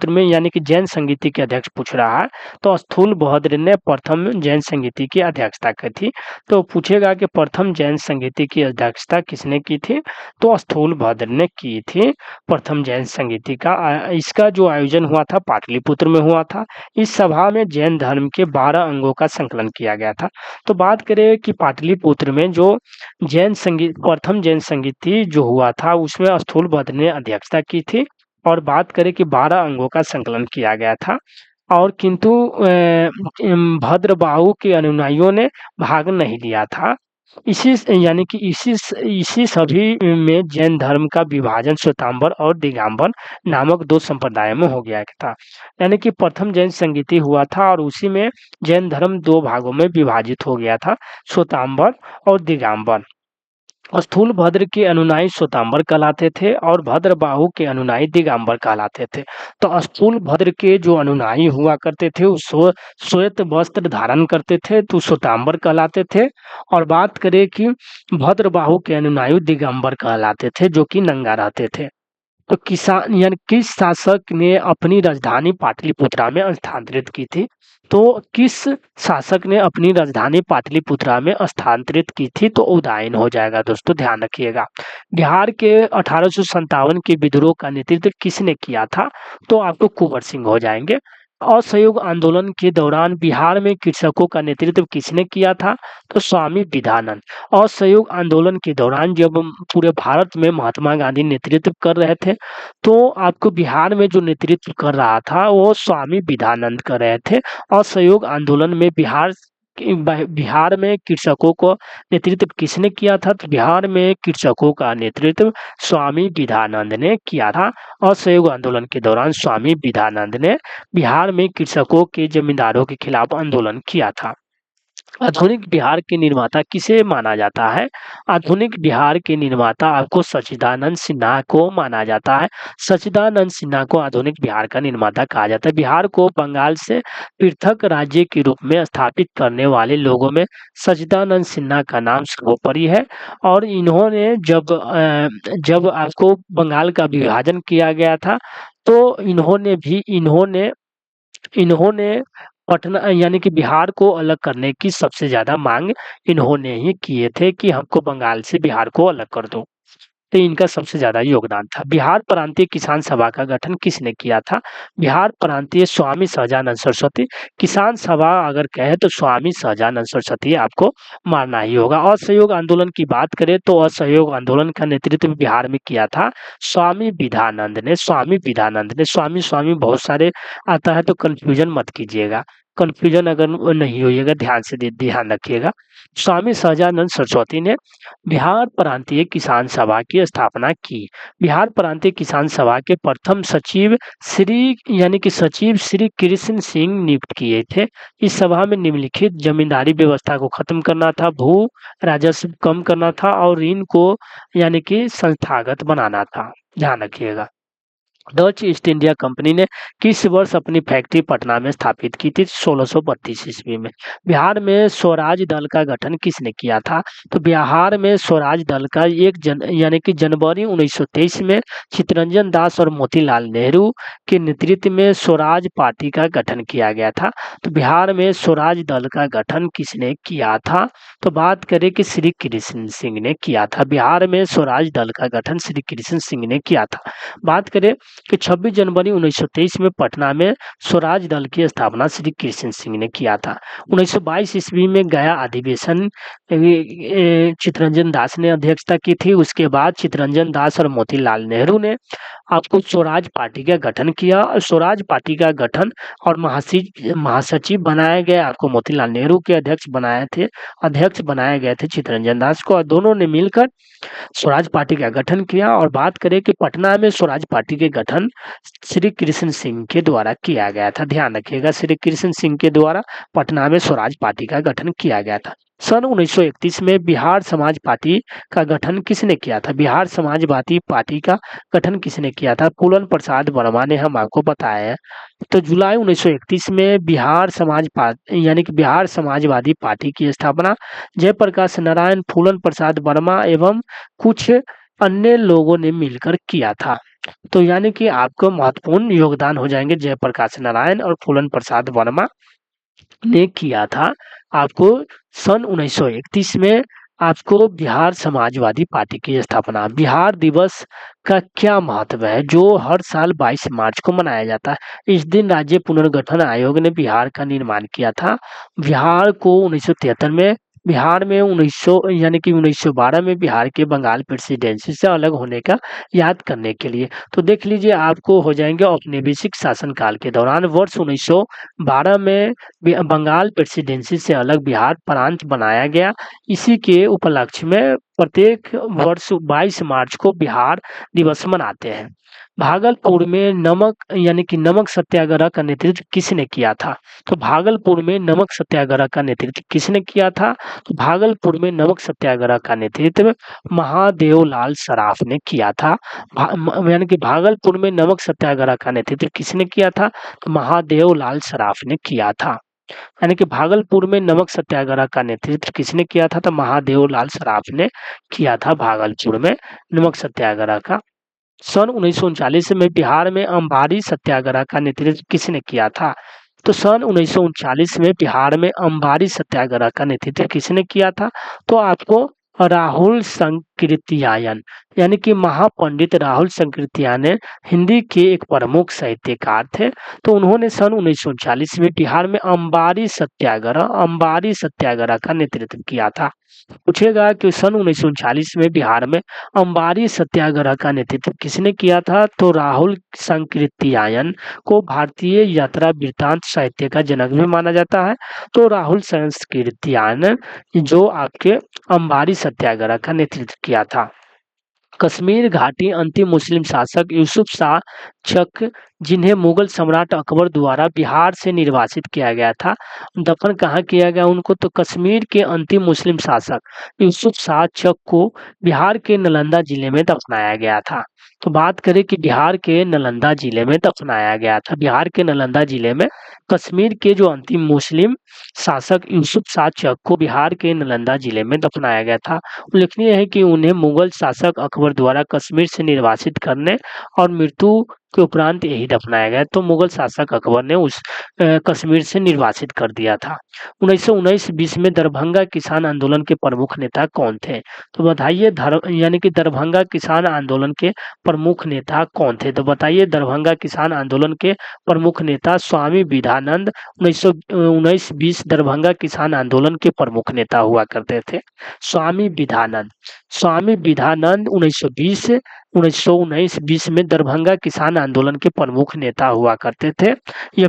में यानी कि जैन संगीति के अध्यक्ष पूछ रहा है, तो स्थूलभद्र ने प्रथम जैन संगीति की अध्यक्षता की थी। तो पूछेगा कि प्रथम जैन संगीति की अध्यक्षता किसने की थी? तो स्थूलभद्र ने की थी प्रथम जैन संगीति का। इसका जो आयोजन हुआ था पाटलिपुत्र में हुआ था। इस सभा में जैन धर्म के 12 अंगों का संकलन किया गया था। तो बात करें कि पाटलिपुत्र में जो प्रथम जैन संगीति जो हुआ था उसमें स्थूलभद्र ने अध्यक्षता की थी और बात करें कि 12 अंगों का संकलन किया गया था और किंतु भद्रबाहु के अनुयायियों ने भाग नहीं लिया था। यानी कि इसी सभी में जैन धर्म का विभाजन श्वेतांबर और दिगंबर नामक 2 संप्रदायों में हो गया था। यानी कि प्रथम जैन संगीति हुआ था और उसी में जैन धर्म 2 भागों में विभाजित हो गया था, श्वेतांबर और दिगंबर। स्थूलभद्र के अनुयायी श्वेतांबर कहलाते थे और भद्रबाहु के अनुयायी दिगंबर कहलाते थे। तो स्थूलभद्र के जो अनुयायी हुआ करते थे वो श्वेत वस्त्र धारण करते थे तो श्वेतांबर कहलाते थे और बात करें कि भद्रबाहु के अनुयायी दिगंबर कहलाते थे जो कि नंगा रहते थे। तो किसान यानी किस शासक ने अपनी राजधानी पाटलिपुत्रा में स्थानांतरित की थी? तो किस शासक ने अपनी राजधानी पाटलिपुत्रा में स्थानांतरित की थी? तो उदयन हो जाएगा दोस्तों, ध्यान रखिएगा। बिहार के 1857 के विद्रोह का नेतृत्व किसने किया था? तो आपको कुंवर सिंह हो जाएंगे। असहयोग आंदोलन के दौरान बिहार में कृषकों का नेतृत्व किसने किया था? तो स्वामी विधानंद। असहयोग आंदोलन के दौरान जब पूरे भारत में महात्मा गांधी नेतृत्व कर रहे थे तो आपको बिहार में जो नेतृत्व कर रहा था वो स्वामी विधानंद कर रहे थे। असहयोग आंदोलन में बिहार में कृषकों को नेतृत्व किसने किया था? तो बिहार में कृषकों का नेतृत्व स्वामी विधानंद ने किया था। असहयोग आंदोलन के दौरान स्वामी विधानंद ने बिहार में कृषकों के जमींदारों के खिलाफ आंदोलन किया था। आधुनिक बिहार के निर्माता किसे माना जाता है? आधुनिक बिहार के निर्माता आपको सच्चिदानंद सिन्हा को माना जाता है। सच्चिदानंद सिन्हा को आधुनिक बिहार का निर्माता कहा जाता है। बिहार को बंगाल से पृथक राज्य के रूप में स्थापित करने वाले लोगों में सच्चिदानंद सिन्हा का नाम सर्वोपरि है और इन्होंने जब आपको बंगाल का विभाजन किया गया था तो इन्होंने पटना यानी कि बिहार को अलग करने की सबसे ज़्यादा मांग इन्होंने ही किए थे कि हमको बंगाल से बिहार को अलग कर दो। तो इनका सबसे ज़्यादा योगदान था। बिहार प्रांतीय किसान सभा का गठन किसने किया था? बिहार प्रांतीय स्वामी सहजानंद सरस्वती। किसान सभा अगर कहे तो स्वामी सहजानंद सरस्वती आपको मानना ही होगा। असहयोग आंदोलन की बात करें तो असहयोग आंदोलन का नेतृत्व बिहार में किया था स्वामी विधानंद ने। स्वामी बहुत सारे आता है तो कन्फ्यूजन मत कीजिएगा। कन्फ्यूजन अगर नहीं होइएगा ध्यान रखिएगा। स्वामी सहजानंद सरस्वती ने बिहार प्रांतीय किसान सभा की स्थापना की। बिहार प्रांतीय किसान सभा के प्रथम सचिव श्री कृष्ण सिंह नियुक्त किए थे। इस सभा में निम्नलिखित जमींदारी व्यवस्था को खत्म करना था, भू राजस्व कम करना था और ऋण को यानी कि संस्थागत बनाना था। ध्यान रखिएगा। डच ईस्ट इंडिया कंपनी ने किस वर्ष अपनी फैक्ट्री पटना में स्थापित की थी? 1632 ईस्वी में। बिहार में स्वराज दल का गठन किसने किया था? तो बिहार में स्वराज दल का यानी कि जनवरी 1923 में चित्तरंजन दास और मोतीलाल नेहरू के नेतृत्व में स्वराज पार्टी का गठन किया गया था। तो बिहार में स्वराज दल का गठन किसने किया था? तो बात करें कि श्री कृष्ण सिंह ने किया था। बिहार में स्वराज दल का गठन श्री कृष्ण सिंह ने किया था। बात करें कि 26 जनवरी 1923 में पटना में स्वराज दल की स्थापना श्री कृष्ण सिंह ने किया था। 1922 ईस्वी में गया अधिवेशन चित्तरंजन दास ने अध्यक्षता की थी। उसके बाद चित्तरंजन दास और मोतीलाल नेहरू ने आपको स्वराज पार्टी का गठन किया। स्वराज पार्टी का गठन और महासचिव बनाए गए आपको मोतीलाल नेहरू के अध्यक्ष बनाए गए थे चित्तरंजन दास को, और दोनों ने मिलकर स्वराज पार्टी का गठन किया। और बात करें कि पटना में स्वराज पार्टी के गठन श्री कृष्ण सिंह के द्वारा किया गया था। ध्यान रखिएगा, श्री कृष्ण सिंह के द्वारा पटना में स्वराज पार्टी का गठन किया गया था। सन 1931 में बिहार समाज पार्टी का गठन किसने किया था? बिहार समाजवादी पार्टी का गठन किसने किया था? फूलन प्रसाद वर्मा ने, हम आपको बताया है। तो जुलाई 1931 में बिहार समाजवादी पार्टी की स्थापना जयप्रकाश नारायण, फूलन प्रसाद वर्मा एवं कुछ अन्य लोगों ने मिलकर किया था। तो यानी कि आपको महत्वपूर्ण योगदान हो जाएंगे जयप्रकाश नारायण और फूलन प्रसाद वर्मा ने किया था। आपको सन 1931 में आपको बिहार समाजवादी पार्टी की स्थापना। बिहार दिवस का क्या महत्व है जो हर साल 22 मार्च को मनाया जाता है? इस दिन राज्य पुनर्गठन आयोग ने बिहार का निर्माण किया था। बिहार को 1973 में बिहार में 1912 में बिहार के बंगाल प्रेसिडेंसी से अलग होने का याद करने के लिए। तो देख लीजिए, आपको हो जाएंगे औपनिवेशिक शासनकाल के दौरान वर्ष 1912 में बंगाल प्रेसिडेंसी से अलग बिहार प्रांत बनाया गया। इसी के उपलक्ष्य में प्रत्येक वर्ष 22 मार्च को बिहार दिवस मनाते हैं। भागलपुर में नमक सत्याग्रह का नेतृत्व किसने किया था? तो भागलपुर में नमक सत्याग्रह का नेतृत्व किसने किया था? तो भागलपुर में नमक सत्याग्रह का नेतृत्व महादेव लाल सराफ ने किया था। यानी कि भागलपुर में नमक सत्याग्रह का नेतृत्व किसने किया था? तो महादेव लाल सराफ ने किया था। यानी कि भागलपुर में नमक सत्याग्रह का नेतृत्व किसने किया था? तो महादेव लाल सराफ ने किया था भागलपुर में नमक सत्याग्रह का। सन 1939 में बिहार में अंबारी सत्याग्रह का नेतृत्व किसने किया था? तो सन 1939 में बिहार में अंबारी सत्याग्रह का नेतृत्व किसने किया था? तो आपको राहुल संकृत्यायन, यानी कि महापंडित राहुल संकृत्यायन हिंदी के एक प्रमुख साहित्यकार थे। तो उन्होंने सन 1940 में बिहार में अंबारी सत्याग्रह का नेतृत्व किया था। पूछेगा कि सन 1940 में बिहार में अंबारी सत्याग्रह का नेतृत्व किसने किया था? तो राहुल संकृत्यायन को भारतीय यात्रा वृत्तांत साहित्य का जनक भी माना जाता है। तो राहुल संकृत्यायन जो आपके अंबारी सत्याग्रह का नेतृत्व किया था। कश्मीर घाटी अंतिम मुस्लिम शासक यूसुफ शाह चक, जिन्हें मुगल सम्राट अकबर द्वारा बिहार से निर्वासित किया गया था, दफन कहाँ किया गया उनको? तो कश्मीर के अंतिम मुस्लिम शासक यूसुफ शाह चक को बिहार के नालंदा जिले में दफनाया गया था। तो बात करें कि बिहार के नालंदा जिले में दफनाया गया था। बिहार के नालंदा जिले में कश्मीर के जो अंतिम मुस्लिम शासक यूसुफ शाह चक को बिहार के नालंदा जिले में दफनाया गया था। उल्लेखनीय है कि उन्हें मुगल शासक अकबर द्वारा कश्मीर से निर्वासित करने और मृत्यु के उपरांत यही दफनाया गया। तो मुगल शासक अकबर ने उस कश्मीर से निर्वासित कर दिया था। 1919-20 में दरभंगा किसान आंदोलन के प्रमुख नेता कौन थे? तो बताइए, यानी कि दरभंगा किसान आंदोलन के प्रमुख नेता कौन थे? तो बताइए, दरभंगा किसान आंदोलन के प्रमुख नेता स्वामी विधानंद 1919-20 दरभंगा किसान आंदोलन के प्रमुख नेता हुआ करते थे। स्वामी विधानंद 1919-20 में दरभंगा किसान आंदोलन के प्रमुख नेता हुआ करते थे। यह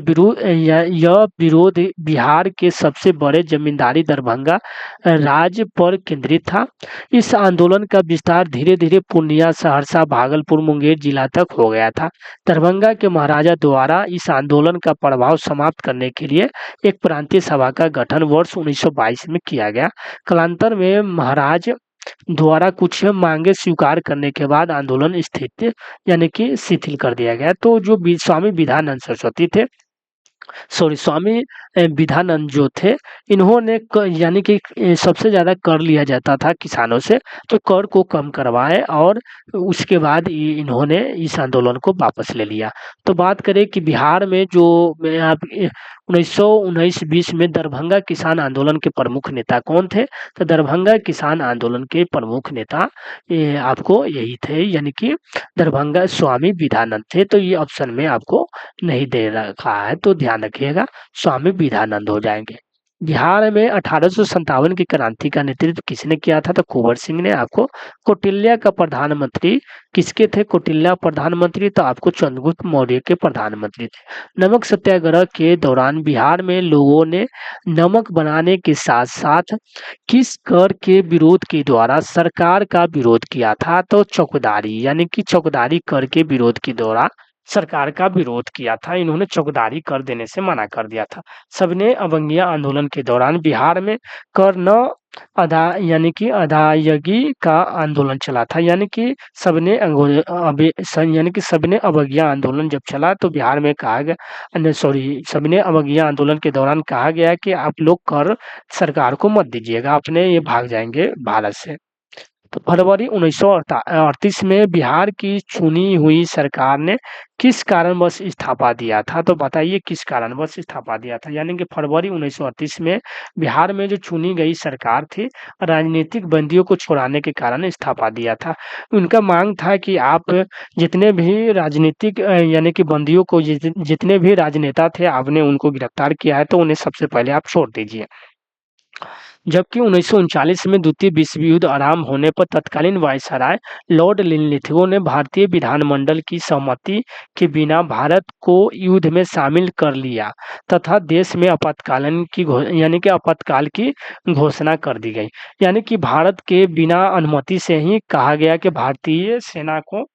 विरोध बिहार के सबसे बड़े जमींदारी दरभंगा राज्य पर केंद्रित था। इस आंदोलन का विस्तार धीरे धीरे पूर्णिया, सहरसा, भागलपुर, मुंगेर जिला तक हो गया था। दरभंगा के महाराजा द्वारा इस आंदोलन का प्रभाव समाप्त करने के लिए एक प्रांतीय सभा का गठन वर्ष 1922 में किया गया। कालांतर में द्वारा कुछ मांगे स्वीकार करने के बाद आंदोलन स्थिति यानी कि शिथिल कर दिया गया। तो जो स्वामी विधानंद सरस्वती थे, सॉरी स्वामी विधानंद जो थे, इन्होंने यानी कि सबसे ज़्यादा कर लिया जाता था किसानों से, तो कर को कम करवाए और उसके बाद इन्होंने इस आंदोलन को वापस ले लिया। तो बात करें कि बिहार में जो 1919-20 में दरभंगा किसान आंदोलन के प्रमुख नेता कौन थे? तो दरभंगा किसान आंदोलन के प्रमुख नेता आपको यही थे, यानी कि दरभंगा स्वामी विधानंद थे। तो ये ऑप्शन में आपको नहीं दे रखा है, तो ध्यान रखिएगा, स्वामी विधानंद हो जाएंगे। बिहार में 1857 की क्रांति का नेतृत्व किसने किया था? तो कुंवर सिंह ने। आपको कौटिल्य का प्रधानमंत्री किसके थे? कौटिल्य प्रधानमंत्री तो आपको चंद्रगुप्त मौर्य के प्रधानमंत्री थे। नमक सत्याग्रह के दौरान बिहार में लोगों ने नमक बनाने के साथ साथ किस कर के विरोध के द्वारा सरकार का विरोध किया था? तो चौकीदारी, यानी कि चौकीदारी कर के विरोध के दौरान सरकार का विरोध किया था। इन्होंने चौकीदारी कर देने से मना कर दिया था। सविनय अवज्ञा आंदोलन के दौरान बिहार में कर न अदा यानी कि अदायगी का आंदोलन चला था। यानी कि सविनय अवज्ञा आंदोलन जब चला तो बिहार में कहा गया, सॉरी, सविनय अवज्ञा आंदोलन के दौरान कहा गया कि आप लोग कर सरकार को मत दीजिएगा, अपने ये भाग जाएंगे भारत से। तो फरवरी 1938 में बिहार की चुनी हुई सरकार ने किस कारणवश इस्तीफा दिया था? तो बताइए किस कारणवश इस्तीफा दिया था? यानी कि फरवरी 1938 में बिहार में जो चुनी गई सरकार थी, राजनीतिक बंदियों को छुड़ाने के कारण इस्तीफा दिया था। उनका मांग था कि आप जितने भी राजनीतिक यानी कि बंदियों को जितने भी राजनेता थे, आपने उनको गिरफ्तार किया है, तो उन्हें सबसे पहले आप छोड़ दीजिए। जबकि 1939 में द्वितीय विश्व युद्ध आरंभ होने पर तत्कालीन वायसराय लॉर्ड लिनलिथगो ने भारतीय विधानमंडल की सहमति के बिना भारत को युद्ध में शामिल कर लिया तथा देश में यानी कि आपातकाल की घोषणा कर दी गई। यानी कि भारत के बिना अनुमति से ही कहा गया कि भारतीय सेना को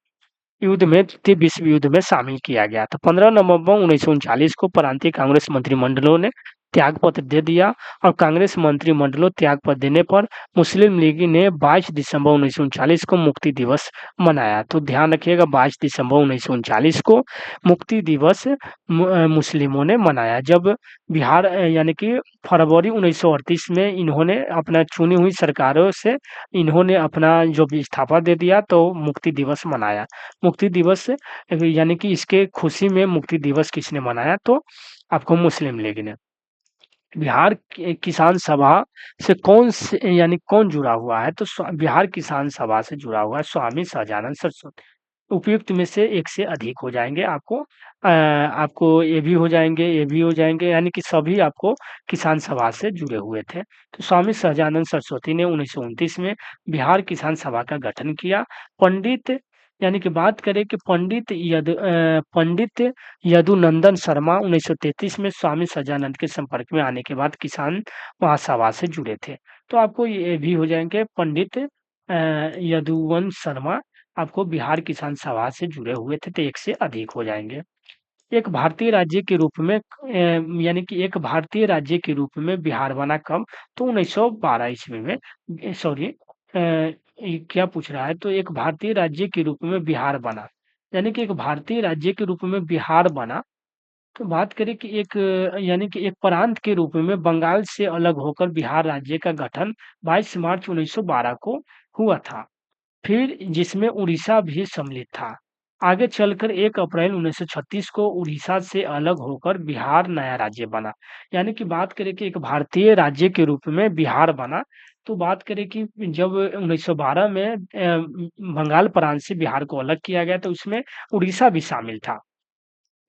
युद्ध में द्वितीय विश्व युद्ध में शामिल किया गया था। 15 नवंबर 1939 को प्रांतीय कांग्रेस मंत्रिमंडलों ने त्यागपत्र दे दिया और कांग्रेस मंत्रिमंडलों त्यागपत्र देने पर मुस्लिम लीग ने 22 दिसंबर 1939 को मुक्ति दिवस मनाया। तो ध्यान रखिएगा, 22 दिसंबर 1939 को मुक्ति दिवस मुस्लिमों ने मनाया। जब बिहार यानी कि फरवरी 1938 में इन्होंने अपना चुनी हुई सरकारों से इन्होंने अपना जो भी इस्तीफा दे दिया, तो मुक्ति दिवस मनाया। मुक्ति दिवस यानी कि इसके खुशी में मुक्ति दिवस किसने मनाया? तो आपको मुस्लिम लीग ने। बिहार किसान सभा से यानी कौन जुड़ा हुआ है? तो बिहार किसान सभा से जुड़ा हुआ है स्वामी सहजानंद सरस्वती। उपयुक्त में से एक से अधिक हो जाएंगे, आपको ये भी हो जाएंगे, ये भी हो जाएंगे, यानी कि सभी आपको किसान सभा से जुड़े हुए थे। तो स्वामी सहजानंद सरस्वती ने 1929 में बिहार किसान सभा का गठन किया। पंडित यानी कि बात करें कि पंडित यदुनंदन शर्मा 1933 में स्वामी सहजानंद के संपर्क में आने के बाद किसान महासभा से जुड़े थे। तो आपको ये भी हो जाएंगे, पंडित यदुवंश शर्मा आपको बिहार किसान सभा से जुड़े हुए थे, तो एक से अधिक हो जाएंगे। एक भारतीय राज्य के रूप में यानी कि एक भारतीय राज्य के रूप में बिहार बना कब? तो 1912 ईस्वी में। सॉरी, ये क्या पूछ रहा है? तो एक भारतीय राज्य के रूप में बिहार बना, यानी कि एक भारतीय राज्य के रूप में बिहार बना। तो बात करें कि एक यानी कि एक प्रांत के रूप में बंगाल से अलग होकर बिहार राज्य का गठन 22 मार्च 1912 को हुआ था, फिर जिसमें उड़ीसा भी सम्मिलित था। आगे चलकर 1 अप्रैल 1936 को उड़ीसा से अलग होकर बिहार नया राज्य बना। यानी कि बात करें कि एक भारतीय राज्य के रूप में बिहार बना, तो बात करें कि जब 1912 में बंगाल प्रांत से बिहार को अलग किया गया, तो उसमें उड़ीसा भी शामिल था।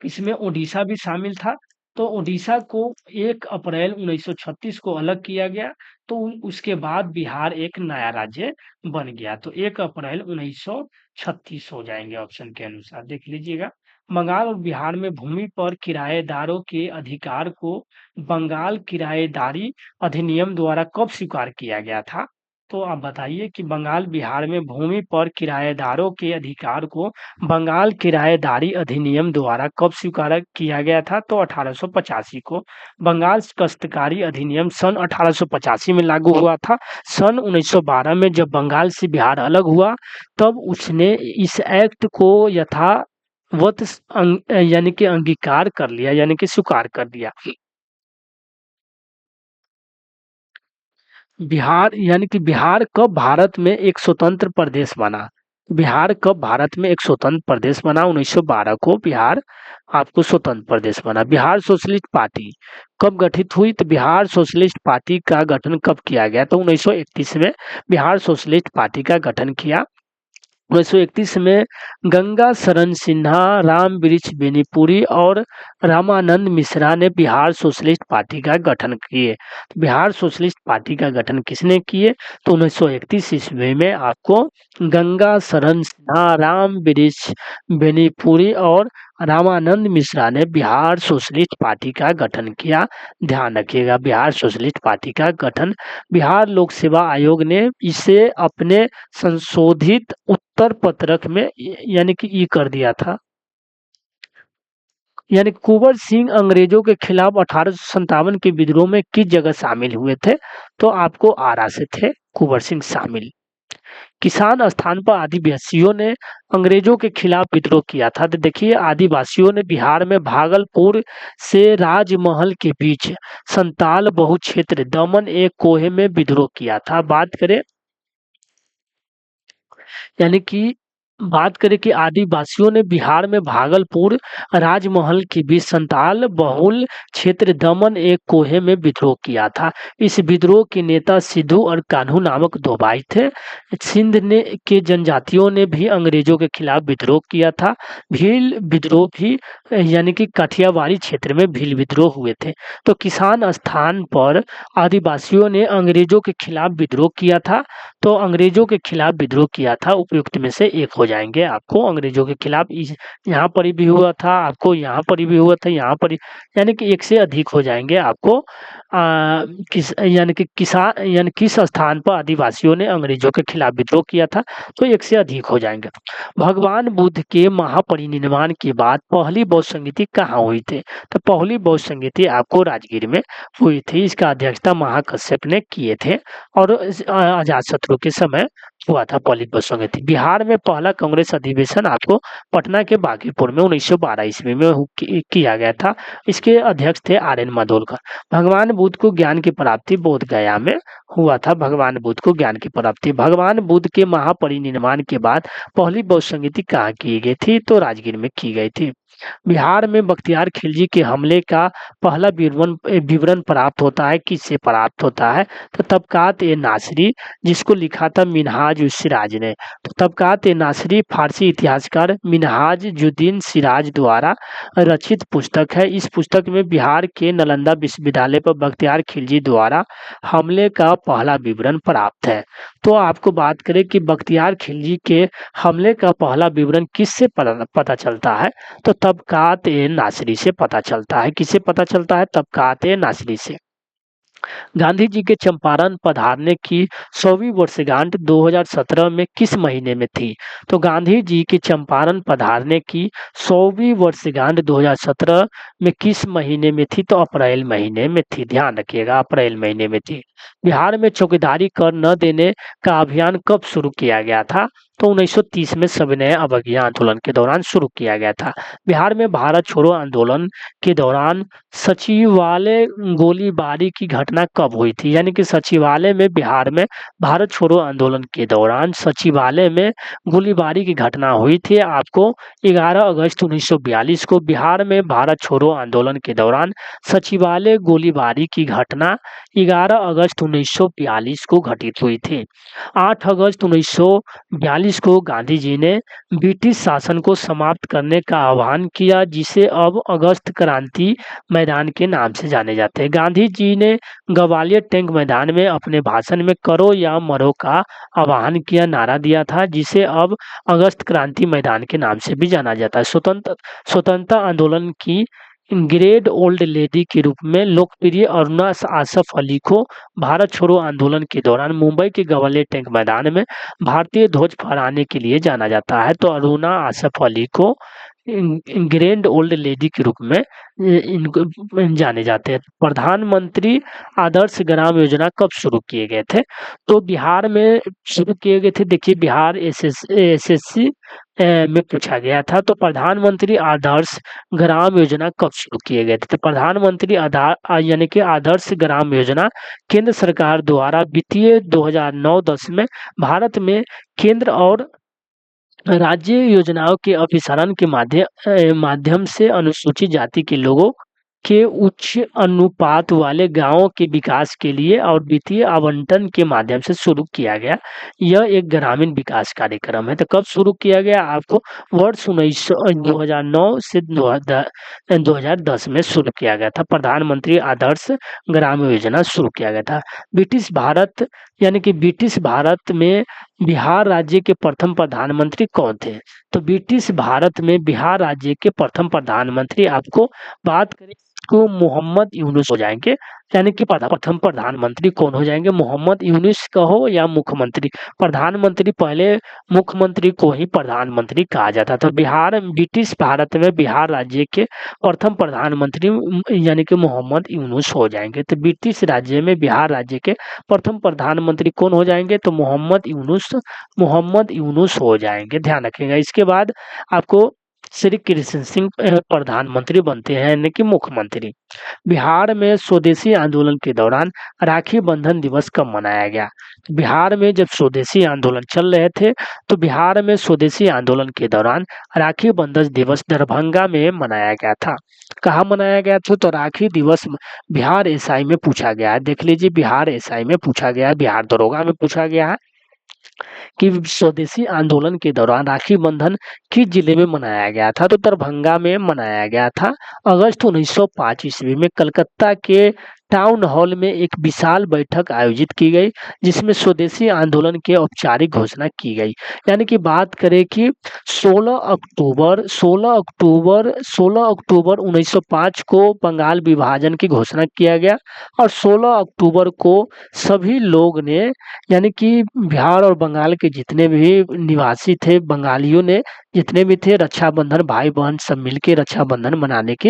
इसमें ओडिशा भी शामिल था। तो ओडिशा को 1 अप्रैल 1936 को अलग किया गया, तो उसके बाद बिहार एक नया राज्य बन गया। तो 1 अप्रैल 1936 हो जाएंगे ऑप्शन के अनुसार, देख लीजिएगा। बंगाल और बिहार में भूमि पर किराएदारों के अधिकार को बंगाल किराएदारी अधिनियम द्वारा कब स्वीकार किया गया था? तो आप बताइए कि बंगाल बिहार में भूमि पर किराएदारों के अधिकार को बंगाल किराएदारी अधिनियम द्वारा कब स्वीकार किया गया था? तो 1885 को। बंगाल काश्तकारी अधिनियम सन 1885 में लागू हुआ था। सन 1912 में जब बंगाल से बिहार अलग हुआ, तब उसने इस एक्ट को यथावत यानी कि अंगीकार कर लिया, यानी कि स्वीकार कर लिया। बिहार यानी कि बिहार कब भारत में एक स्वतंत्र प्रदेश बना? बिहार कब भारत में एक स्वतंत्र प्रदेश बना? 1912 को बिहार आपको स्वतंत्र प्रदेश बना। बिहार सोशलिस्ट पार्टी कब गठित हुई? तो बिहार सोशलिस्ट पार्टी का गठन कब किया गया? तो 1931 में बिहार सोशलिस्ट पार्टी का गठन किया। 1931 में गंगा शरण सिन्हा, राम वृक्ष बेनीपुरी और रामानंद मिश्रा ने बिहार सोशलिस्ट पार्टी का गठन किए। बिहार सोशलिस्ट पार्टी का गठन किसने किए? तो 1931 ईस्वी में आपको गंगा शरण सिन्हा, राम वृक्ष बेनीपुरी और रामानंद मिश्रा ने बिहार सोशलिस्ट पार्टी का गठन किया। ध्यान रखिएगा, बिहार सोशलिस्ट पार्टी का गठन बिहार लोक सेवा आयोग ने इसे अपने संशोधित उत्तर पत्रक में यानी कि ई कर दिया था। यानी कुंवर सिंह अंग्रेजों के खिलाफ 1857 के विद्रोह में किस जगह शामिल हुए थे? तो आपको आरा से थे कुंवर सिंह शामिल। किसान स्थान पर आदिवासियों ने अंग्रेजों के खिलाफ विद्रोह किया था। तो देखिए, आदिवासियों ने बिहार में भागलपुर से राजमहल के बीच संताल बहु क्षेत्र दमन एक कोहे में विद्रोह किया था। यानी कि बात करें कि आदिवासियों ने बिहार में भागलपुर राजमहल के बीच संताल बहुल क्षेत्र दमन एक कोहे में विद्रोह किया था। इस विद्रोह के नेता सिद्धू और कान्हू नामक दो भाई थे। सिंध ने के जनजातियों ने भी अंग्रेजों के खिलाफ विद्रोह किया था। भील विद्रोह भी यानी कि काठियावाड़ी क्षेत्र में भील विद्रोह हुए थे। तो किसान स्थान पर आदिवासियों ने अंग्रेजों के खिलाफ विद्रोह किया था। तो अंग्रेजों के खिलाफ विद्रोह किया था, उपयुक्त में से एक हो जाएंगे आपको। अंग्रेजों के खिलाफ यहाँ पर भी हुआ था, आपको यहाँ पर भी हुआ था, यहाँ पर यानी कि एक से अधिक हो जाएंगे आपको। यानी कि किसान यानी किस स्थान पर आदिवासियों ने अंग्रेजों के खिलाफ विद्रोह किया था, तो एक से अधिक हो जाएंगे। भगवान बुद्ध के महापरिनिर्वाण के बाद पहली बौद्ध संगीति कहाँ हुई थी? तो पहली बौद्ध संगीति आपको राजगीर में हुई थी। इसका अध्यक्षता महाकश्यप ने किए थे और अजातशत्रु के समय हुआ था पहली बौद्ध संगीति। बिहार में पहला कांग्रेस अधिवेशन आपको पटना के बांकीपुर में 1912 ईस्वी में किया गया था। इसके अध्यक्ष थे आर.एन. माडोलकर। भगवान बुद्ध को ज्ञान की प्राप्ति बोध गया में हुआ था। भगवान बुद्ध को ज्ञान की प्राप्ति भगवान बुद्ध के महापरिनिर्वाण के बाद पहली बौद्ध संगीति कहाँ की गई थी? तो राजगीर में की गई थी। बिहार में बख्तियार खिलजी के हमले का पहला विवरण प्राप्त होता है, किससे प्राप्त होता है? तो तबकात ए नासरी, जिसको लिखा था मिनहाज उस सिराज ने। तो तबकात ए नासरी फारसी इतिहासकार मिनहाज जुद्दीन सिराज द्वारा रचित पुस्तक है। इस पुस्तक में बिहार के नालंदा विश्वविद्यालय पर बख्तियार खिलजी द्वारा हमले का पहला विवरण प्राप्त है। तो आपको बात करें कि बख्तियार खिलजी के हमले का पहला विवरण किससे पता चलता है? तो तबकात ए नासरी से पता चलता है। किससे पता चलता है? तबकात ए नासरी से। गांधी जी के चंपारण पधारने की 100वीं वर्षगांठ 2017 में किस महीने में थी? तो गांधी जी के चंपारण पधारने की 100वीं वर्षगांठ 2017 में किस महीने में थी? तो अप्रैल महीने में थी। ध्यान रखिएगा, अप्रैल महीने में थी। बिहार में चौकीदारी कर न देने का अभियान कब शुरू किया गया था? तो 1930 में सविनय अवज्ञा आंदोलन के दौरान शुरू किया गया था। बिहार में भारत छोड़ो आंदोलन के दौरान सचिवालय गोलीबारी की घटना कब हुई थी? यानी कि सचिवालय में बिहार में भारत छोड़ो आंदोलन के दौरान सचिवालय में गोलीबारी की घटना हुई थी। आपको 11 अगस्त 1942 को बिहार में भारत छोड़ो आंदोलन के दौरान सचिवालय गोलीबारी की घटना 11 अगस्त 1942 को घटित हुई थी। 8 अगस्त 1942 को गांधी जी ने ब्रिटिश शासन को समाप्त करने का आह्वान किया, जिसे अब अगस्त क्रांति मैदान के नाम से जाने जाते हैं। गांधी जी ने ग्वालियर टैंक मैदान में अपने भाषण में करो या मरो का आह्वान किया, नारा दिया था, जिसे अब अगस्त क्रांति मैदान के नाम से भी जाना जाता है। स्वतंत्रता आंदोलन की ग्रेट ओल्ड लेडी के रूप में लोकप्रिय अरुणा आसफ अली को भारत छोड़ो आंदोलन के दौरान मुंबई के ग्वालियर टैंक मैदान में भारतीय ध्वज फहराने के लिए जाना जाता है। तो अरुणा आसफ अली को ग्रैंड ओल्ड लेडी के रूप में इनको जाने जाते हैं। प्रधानमंत्री आदर्श ग्राम योजना कब शुरू किए गए थे? तो बिहार में शुरू किए गए थे। देखिए, बिहार एसएससी में पूछा गया था। तो प्रधानमंत्री आदर्श ग्राम योजना कब शुरू किए गए थे? तो प्रधानमंत्री आधार यानी कि आदर्श ग्राम योजना केंद्र सरकार द्वारा वित्तीय 2009-10 में भारत में केंद्र और राज्य योजनाओं के अभिसरण के माध्यम से अनुसूचित जाति के लोगों के उच्च अनुपात वाले गांवों के विकास के लिए और वित्तीय आवंटन के माध्यम से शुरू किया गया। यह एक ग्रामीण विकास कार्यक्रम है। तो कब शुरू किया गया? आपको वर्ष 2009 से 2010 में शुरू किया गया था। प्रधानमंत्री आदर्श ग्राम योजना शुरू किया गया था। ब्रिटिश भारत यानी कि ब्रिटिश भारत में बिहार राज्य के प्रथम प्रधानमंत्री कौन थे? तो ब्रिटिश भारत में बिहार राज्य के प्रथम प्रधानमंत्री आपको बात करें तो मोहम्मद यूनुस हो जाएंगे। यानी कि प्रथम प्रधानमंत्री कौन हो जाएंगे? मोहम्मद यूनुस कहो या मुख्यमंत्री। प्रधानमंत्री पहले मुख्यमंत्री को ही प्रधानमंत्री कहा जाता था। बिहार ब्रिटिश भारत में बिहार राज्य के प्रथम प्रधानमंत्री यानी कि मोहम्मद यूनुस हो जाएंगे। तो ब्रिटिश राज्य में बिहार राज्य के प्रथम प्रधानमंत्री कौन हो जाएंगे? तो मोहम्मद यूनुस हो जाएंगे, ध्यान रखिएगा। इसके बाद आपको श्री कृष्ण सिंह प्रधानमंत्री बनते हैं यानी कि मुख्यमंत्री। बिहार में स्वदेशी आंदोलन के दौरान राखी बंधन दिवस कब मनाया गया? बिहार में जब स्वदेशी आंदोलन चल रहे थे तो बिहार में स्वदेशी आंदोलन के दौरान राखी बंधन दिवस दरभंगा में मनाया गया था। कहाँ मनाया गया था? तो राखी दिवस बिहार एसआई में पूछा गया है। देख लीजिए, बिहार एसआई में पूछा गया है, बिहार दरोगा में पूछा गया है कि स्वदेशी आंदोलन के दौरान राखी बंधन किस जिले में मनाया गया था? तो दरभंगा में मनाया गया था। अगस्त 1905 ईस्वी में कलकत्ता के टाउन हॉल में एक विशाल बैठक आयोजित की गई जिसमें स्वदेशी आंदोलन की औपचारिक घोषणा की गई। यानी कि बात करें कि 16 अक्टूबर 1905 को बंगाल विभाजन की घोषणा किया गया और 16 अक्टूबर को सभी लोग ने यानी कि बिहार और बंगाल के जितने भी निवासी थे, बंगालियों ने जितने भी थे, रक्षाबंधन भाई बहन सब मिलके रक्षाबंधन मनाने की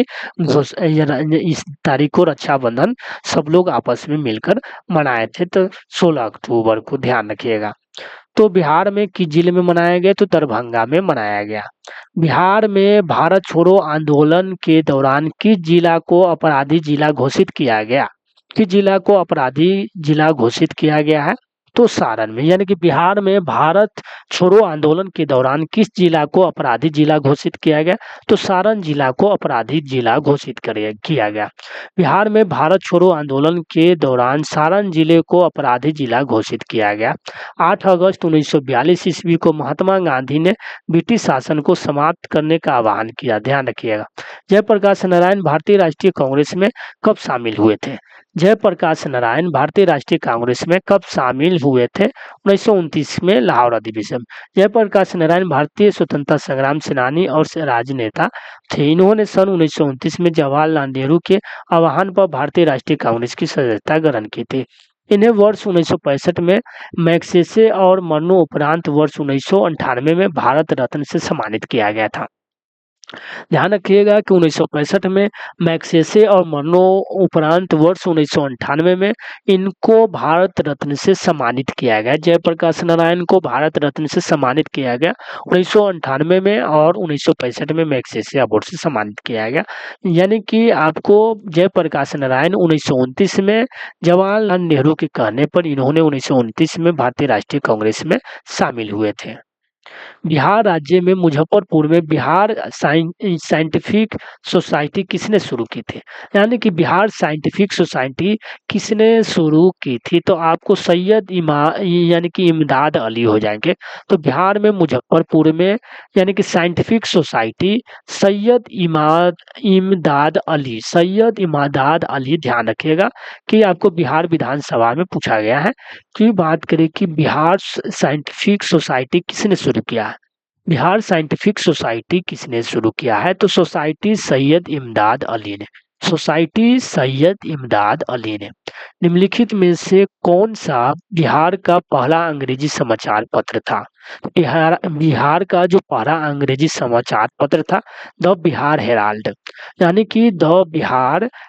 इस तारीख को रक्षाबंधन सब लोग आपस में मिलकर मनाए थे। तो 16 अक्टूबर को ध्यान रखिएगा। तो बिहार में किस जिले में मनाया गया? तो दरभंगा में मनाया गया। बिहार में भारत छोड़ो आंदोलन के दौरान किस जिला को अपराधी जिला घोषित किया गया? किस जिला को अपराधी जिला घोषित किया गया है? तो सारण में। यानी कि बिहार में भारत छोड़ो आंदोलन के दौरान किस जिला को अपराधी जिला घोषित किया गया? तो सारण जिला को अपराधी जिला घोषित किया गया। बिहार में भारत छोड़ो आंदोलन के दौरान सारण जिले को अपराधी जिला घोषित किया गया। 8 अगस्त 1942 ईस्वी को महात्मा गांधी ने ब्रिटिश शासन को समाप्त करने का आह्वान किया। ध्यान रखिएगा। जयप्रकाश नारायण भारतीय राष्ट्रीय कांग्रेस में कब शामिल हुए थे? जयप्रकाश नारायण भारतीय राष्ट्रीय कांग्रेस में कब शामिल हुए थे? 1929 में लाहौर अधिवेशन। जयप्रकाश नारायण भारतीय स्वतंत्रता संग्राम सेनानी और राजनेता थे। इन्होंने सन 1929 में जवाहरलाल नेहरू के आह्वान पर भारतीय राष्ट्रीय कांग्रेस की सदस्यता ग्रहण की थी। इन्हें वर्ष 1965 में मैग्सेसे और मरणोपरांत वर्ष 1998 में भारत रत्न से सम्मानित किया गया था। ध्यान रखिएगा कि 1965 में मैग्सेसे और मरणोपरांत वर्ष 1998 में इनको भारत रत्न से सम्मानित किया गया। जयप्रकाश नारायण को भारत रत्न से सम्मानित किया गया 1998 में और 1965 में मैग्सेसे अवार्ड से सम्मानित किया गया। यानी कि आपको जयप्रकाश नारायण 1929 में जवाहरलाल नेहरू के कहने पर इन्होंने 1929 में भारतीय राष्ट्रीय कांग्रेस में शामिल हुए थे। बिहार राज्य में मुजफ्फरपुर में बिहार साइंटिफिक सोसाइटी किसने शुरू की थी? यानी कि बिहार साइंटिफिक सोसाइटी किसने शुरू की थी? तो आपको सैयद यानी कि इमदाद अली हो जाएंगे। तो बिहार में मुजफ्फरपुर में यानी कि साइंटिफिक सोसाइटी सैयद इमदाद अली, ध्यान रखिएगा कि आपको बिहार विधानसभा में पूछा गया है कि बात करें कि बिहार साइंटिफिक सोसाइटी किसने शुरू किया है? बिहार साइंटिफिक सोसाइटी किसने शुरू किया है? तो सोसाइटी सैयद इमदाद अली ने। सोसाइटी सैयद इमदाद अली ने। निम्नलिखित में से कौन सा बिहार का पहला अंग्रेजी समाचार पत्र था? बिहार बिहार का जो पहला अंग्रेजी समाचार पत्र था, द बिहार हेराल्ड, यानी कि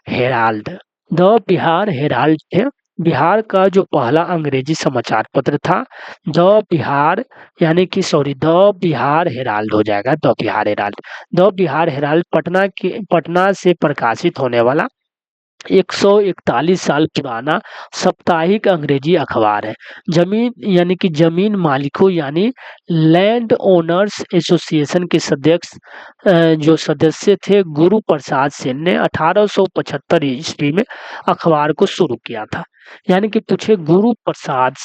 हेराल्ड द बिहार हेराल्ड थे। बिहार का जो पहला अंग्रेजी समाचार पत्र था, द बिहार, यानी कि सॉरी द बिहार हेराल्ड हो जाएगा, the Bihar Herald. The Bihar Herald Patna से प्रकाशित होने वाला 141 साल पुराना साप्ताहिक अंग्रेजी अखबार है। जमीन, यानी कि जमीन मालिकों, यानी लैंड ओनर्स एसोसिएशन के जो सदस्य थे गुरु प्रसाद सेन ने 1875 ईस्वी में अखबार को शुरू किया था। यानी कि पूछे गुरु प्रसाद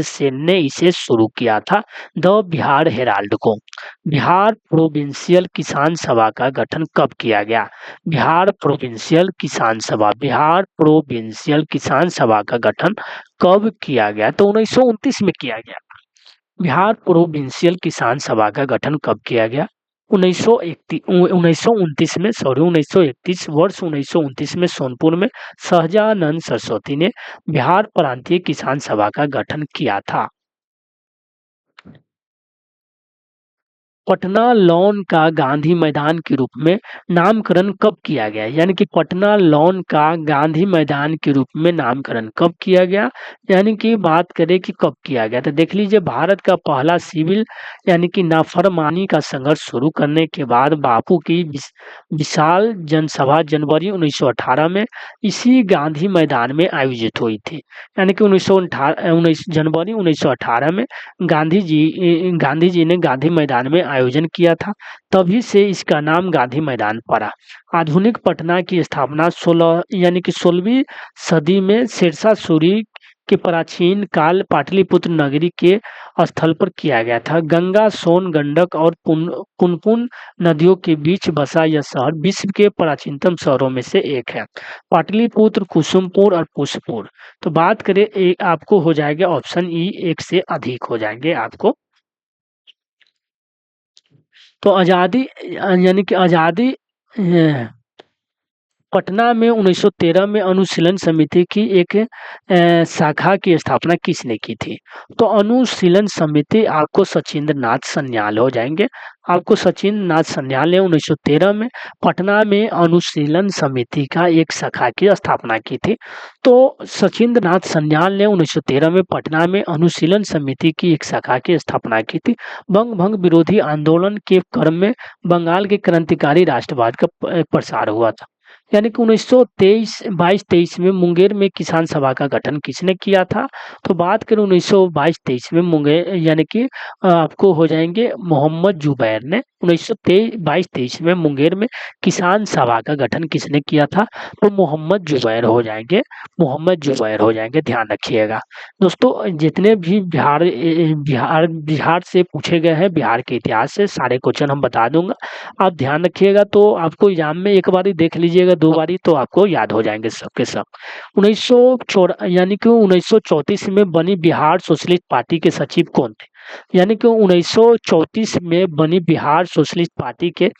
सेन ने इसे शुरू किया था, द बिहार हेराल्ड को। बिहार प्रोविंशियल किसान सभा का गठन कब किया गया? बिहार प्रोविंशियल किसान सभा का गठन कब किया गया? तो 1929 में किया गया। बिहार प्रोविंशियल किसान सभा का गठन कब किया गया? 1929 वर्ष 1929 में सोनपुर में सहजानंद सरस्वती ने बिहार प्रांतीय किसान सभा का गठन किया था। पटना लॉन का गांधी मैदान के रूप में नामकरण कब किया गया? यानी कि पटना लॉन का गांधी मैदान के रूप में नामकरण कब किया गया? यानी कि बात करें कि कब किया गया, तो देख लीजिए, भारत का पहला सिविल, यानी कि नाफरमानी का संघर्ष शुरू करने के बाद बापू की विशाल जनसभा जनवरी 1918 में इसी गांधी मैदान में आयोजित हुई थी। यानी कि 19 जनवरी 1918 में गांधी जी ने गांधी मैदान में आयोजन किया था, तभी से इसका नाम गांधी मैदान पड़ा। आधुनिक पटना की स्थापना 16वीं सदी में शेरशाह सूरी के प्राचीन काल पाटलिपुत्र नगरी के स्थल पर किया गया था। गंगा, सोन, गंडक और पुनपुन नदियों के बीच बसा यह शहर विश्व के प्राचीनतम शहरों में से एक है। पाटलिपुत्र, कुसुमपुर और पुष्पपुर। तो बात करें, आपको हो जाएगा ऑप्शन ई, एक से अधिक हो जाएंगे आपको। तो आज़ादी, यानी कि आज़ादी पटना में 1913 में अनुशीलन समिति की एक शाखा की स्थापना किसने की थी? तो अनुशीलन समिति आपको सचिंद्र नाथ सन्याल हो जाएंगे। आपको सचिंद्र नाथ सन्याल ने 1913 में पटना में अनुशीलन समिति का एक शाखा की स्थापना की थी। तो सचिंद्र नाथ सन्याल ने 1913 में पटना में अनुशीलन समिति की एक शाखा की स्थापना की थी। बंग भंग विरोधी आंदोलन के क्रम में बंगाल के क्रांतिकारी राष्ट्रवाद का प्रसार हुआ था। यानी कि 1922-23 में मुंगेर में किसान सभा का गठन किसने किया था? तो बात करें 1922-23 में मुंगेर, यानी कि आपको हो जाएंगे मोहम्मद जुबैर ने 1922-23 में मुंगेर में किसान सभा का गठन किसने किया था? तो मोहम्मद जुबैर हो जाएंगे, ध्यान रखिएगा। दोस्तों, जितने भी बिहार से पूछे गए हैं, बिहार के इतिहास से सारे क्वेश्चन हम बता दूंगा, आप ध्यान रखिएगा। तो आपको एग्जाम में एक बारी देख लीजिएगा, 2 बारी, तो आपको याद हो जाएंगे सबके सब। 1934 में बनी बिहार सोशलिस्ट पार्टी के सचिव कौन थे? यानी कि 1934 में बनी बिहार सोशलिस्ट पार्टी के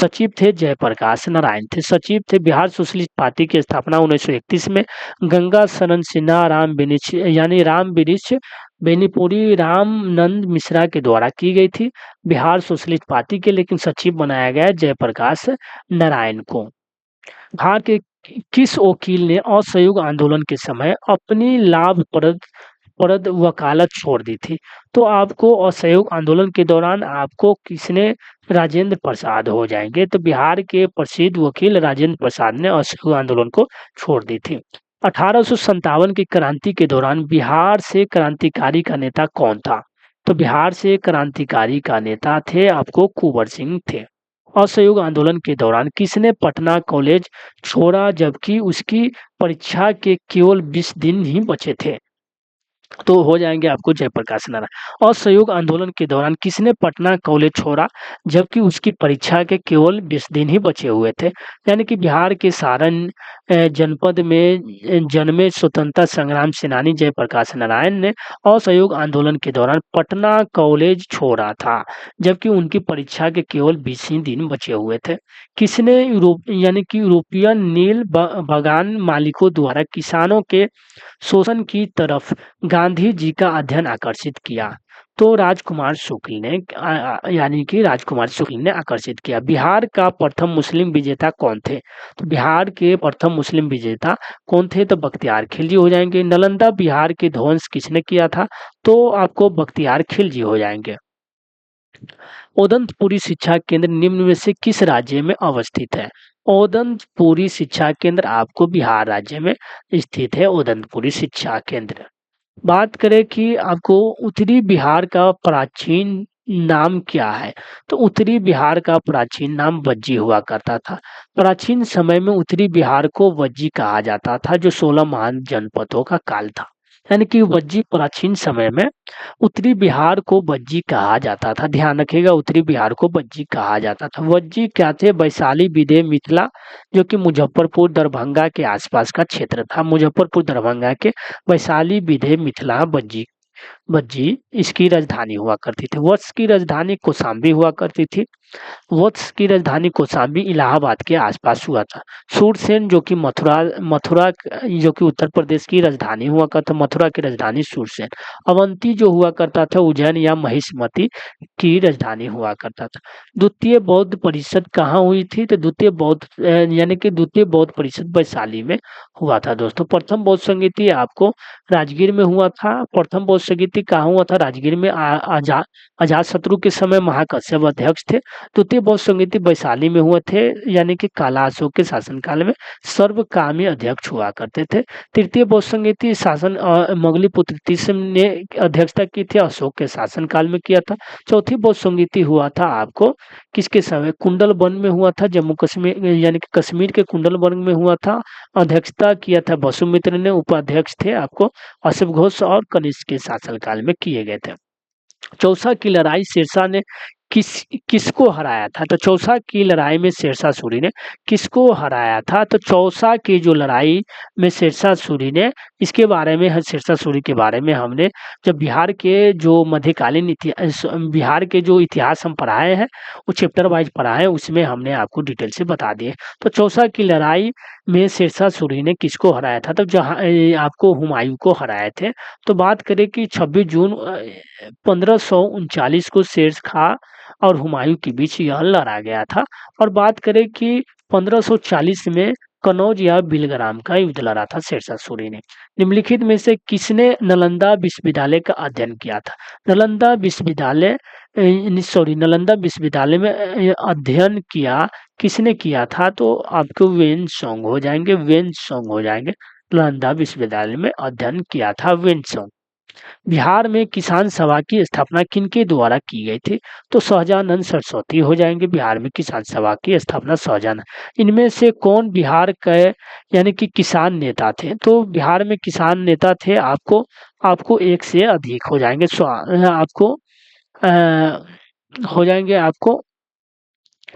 सचिव थे जयप्रकाश नारायण थे। सचिव थे बिहार सोशलिस्ट पार्टी की स्थापना 1931 में गंगा शरण सिन्हा, राम वृक्ष बेनीपुरी, रामनंद मिश्रा के द्वारा की गई थी बिहार सोशलिस्ट पार्टी के, लेकिन सचिव बनाया गया जयप्रकाश नारायण को। बिहार के किस वकील ने असहयोग आंदोलन के समय अपनी लाभप्रद वकालत छोड़ दी थी? तो आपको असहयोग आंदोलन के दौरान आपको किसने, राजेंद्र प्रसाद हो जाएंगे। तो बिहार के प्रसिद्ध वकील राजेंद्र प्रसाद ने असहयोग आंदोलन को छोड़ दी थी। 1857 की क्रांति के दौरान बिहार से क्रांतिकारी का नेता कौन था? तो बिहार से क्रांतिकारी का नेता थे आपको कुंवर सिंह थे। असहयोग आंदोलन के दौरान किसने पटना कॉलेज छोड़ा जबकि उसकी परीक्षा के केवल 20 दिन ही बचे थे? तो हो जाएंगे आपको जयप्रकाश नारायण। असहयोग आंदोलन के दौरान किसने पटना कॉलेज छोड़ा जबकि उसकी परीक्षा के केवल 20 दिन ही बचे हुए थे? यानी कि बिहार के सारण जनपद में जन्मे स्वतंत्रता संग्राम सेनानी जयप्रकाश नारायण ने असहयोग आंदोलन के दौरान पटना कॉलेज छोड़ा था जबकि उनकी परीक्षा के केवल 20 ही दिन बचे हुए थे। किसने यानी कि यूरोपियन नील बागान मालिकों द्वारा किसानों के शोषण की तरफ गांधी जी का अध्ययन आकर्षित किया? तो राजकुमार शुक्ल ने यानी कि राजकुमार शुक्ल ने आकर्षित किया। बिहार का प्रथम मुस्लिम विजेता कौन थे? तो बिहार के प्रथम मुस्लिम विजेता कौन थे? तो बख्तियार खिलजी हो जाएंगे। नालंदा बिहार के ध्वंस किसने किया था? तो आपको बख्तियार खिलजी हो जाएंगे। ओदंतपुरी शिक्षा केंद्र निम्न में से किस राज्य में अवस्थित है? ओदंतपुरी शिक्षा केंद्र आपको बिहार राज्य में स्थित है। ओदंतपुरी शिक्षा केंद्र। बात करें कि आपको उत्तरी बिहार का प्राचीन नाम क्या है? तो उत्तरी बिहार का प्राचीन नाम वज्जी हुआ करता था। प्राचीन समय में उत्तरी बिहार को वज्जी कहा जाता था जो 16 महान जनपदों का काल था। यानी कि वज्जी प्राचीन समय में उत्तरी बिहार को वज्जी कहा जाता था। ध्यान रखिएगा, उत्तरी बिहार को वज्जी कहा जाता था। वज्जी क्या थे? वैशाली विदय मिथिला जो कि मुजफ्फरपुर दरभंगा के आसपास का क्षेत्र था। मुजफ्फरपुर दरभंगा के वैशाली विदय मिथिला वज्जी वज्जी इसकी राजधानी हुआ करती थी। वत्स की राजधानी कौशाम्बी हुआ करती थी। वत्स की राजधानी कौशाम्बी इलाहाबाद के आसपास हुआ था। सूरसेन जो कि मथुरा मथुरा जो कि उत्तर प्रदेश की राजधानी हुआ करता, मथुरा की राजधानी सूरसेन। अवंती जो हुआ करता था उज्जैन या महिष्मती की राजधानी हुआ करता था। द्वितीय बौद्ध परिषद कहाँ हुई थी? तो द्वितीय बौद्ध यानी कि द्वितीय बौद्ध परिषद वैशाली में हुआ था। दोस्तों प्रथम बौद्ध संगीति आपको राजगीर में हुआ था। प्रथम बौद्ध संगीति कहाँ हुआ था? राजगीर में। अजात शत्रु के समय महाकश्यप अध्यक्ष थे। द्वितीय बौद्ध संगीति वैशाली में हुए थे यानी कि काला अशोक के शासनकाल में सर्वकामी अध्यक्ष हुआ करते थे। तृतीय बौद्ध संगीति शासन मोगली पुत्र तीसरे ने अध्यक्षता की थी, अशोक के शासनकाल में किया था। चौथी बौद्ध संगीति हुआ था आपको किसके समय? कुंडल वन में हुआ था, जम्मू कश्मीर यानी कि कश्मीर के कुंडल वन में हुआ था। अध्यक्षता किया था वसुमित्र ने, उपाध्यक्ष थे आपको अशोक घोष और कनिष्क के शासनकाल में किए गए थे। चौसा की लड़ाई शेरशाह ने किसको हराया था? तो चौसा की लड़ाई में शेरशाह सूरी ने किसको हराया था? तो चौसा की जो लड़ाई में शेरशाह सूरी ने, इसके बारे में शेरशाह सूरी के बारे में हमने जब बिहार के जो मध्यकालीन इतिहास बिहार के जो इतिहास हम पढ़ाए हैं वो चैप्टर वाइज पढ़ाए हैं, उसमें हमने आपको डिटेल से बता दिए। तो चौसा की लड़ाई में शेरशाह सूरी ने किसको हराया था? तो जहाँ आपको हुमायूं को हराए थे। तो बात करें कि 26 जून 1539 को शेरशाह और हुमायूं के बीच यह लड़ा गया था। और बात करें कि 1540 में कनौज या बिलग्राम का युद्ध लड़ा था शेरशाह सूरी ने। निम्नलिखित में से किसने नालंदा विश्वविद्यालय का अध्ययन किया था? नालंदा विश्वविद्यालय नालंदा विश्वविद्यालय में अध्ययन किया किसने किया था? तो आपको वेन सोंग हो जाएंगे, वेन सोंग हो जाएंगे। नालंदा विश्वविद्यालय में अध्ययन किया था वेन सोंग। बिहार में किसान सभा की स्थापना किनके द्वारा की गई थी? तो सहजानंद सरस्वती हो जाएंगे। बिहार में किसान सभा की स्थापना सहजानंद। इनमें से कौन बिहार के यानी कि किसान नेता थे? तो बिहार में किसान नेता थे आपको आपको एक से अधिक हो जाएंगे। आपको हो जाएंगे आपको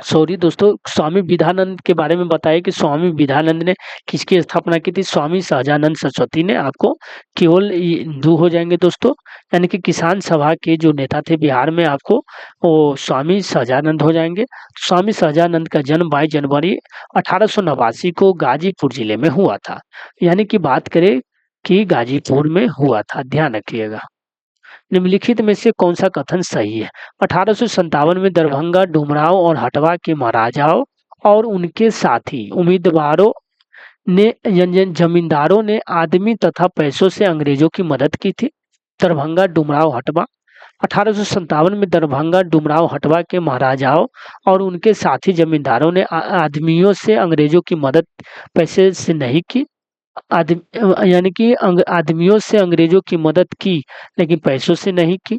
सॉरी दोस्तों, स्वामी विवेकानंद के बारे में बताइए कि स्वामी विवेकानंद ने किसकी स्थापना की थी? स्वामी सहजानंद सरस्वती ने। आपको केवल दो हो जाएंगे दोस्तों, यानी कि किसान सभा के जो नेता थे बिहार में आपको वो स्वामी सहजानंद हो जाएंगे। स्वामी सहजानंद का जन्म 22 जनवरी 1889 को गाजीपुर जिले में हुआ था। यानी कि बात करें कि गाजीपुर में हुआ था, ध्यान रखिएगा। निम्नलिखित में से कौन सा कथन सही है? 1857 में दरभंगा, डुमरांव और हटवा के महाराजाओं और उनके साथी उम्मीदवारों ने जमींदारों ने आदमी तथा पैसों से अंग्रेजों की मदद की थी। दरभंगा, डुमरांव, हटवा। 1857 में दरभंगा, डुमरांव, हटवा के महाराजाओं और उनके साथी जमींदारों ने आदमियों से अंग्रेजों की मदद पैसे से नहीं की। यानी कि आदमियों से अंग्रेजों की मदद की लेकिन पैसों से नहीं की।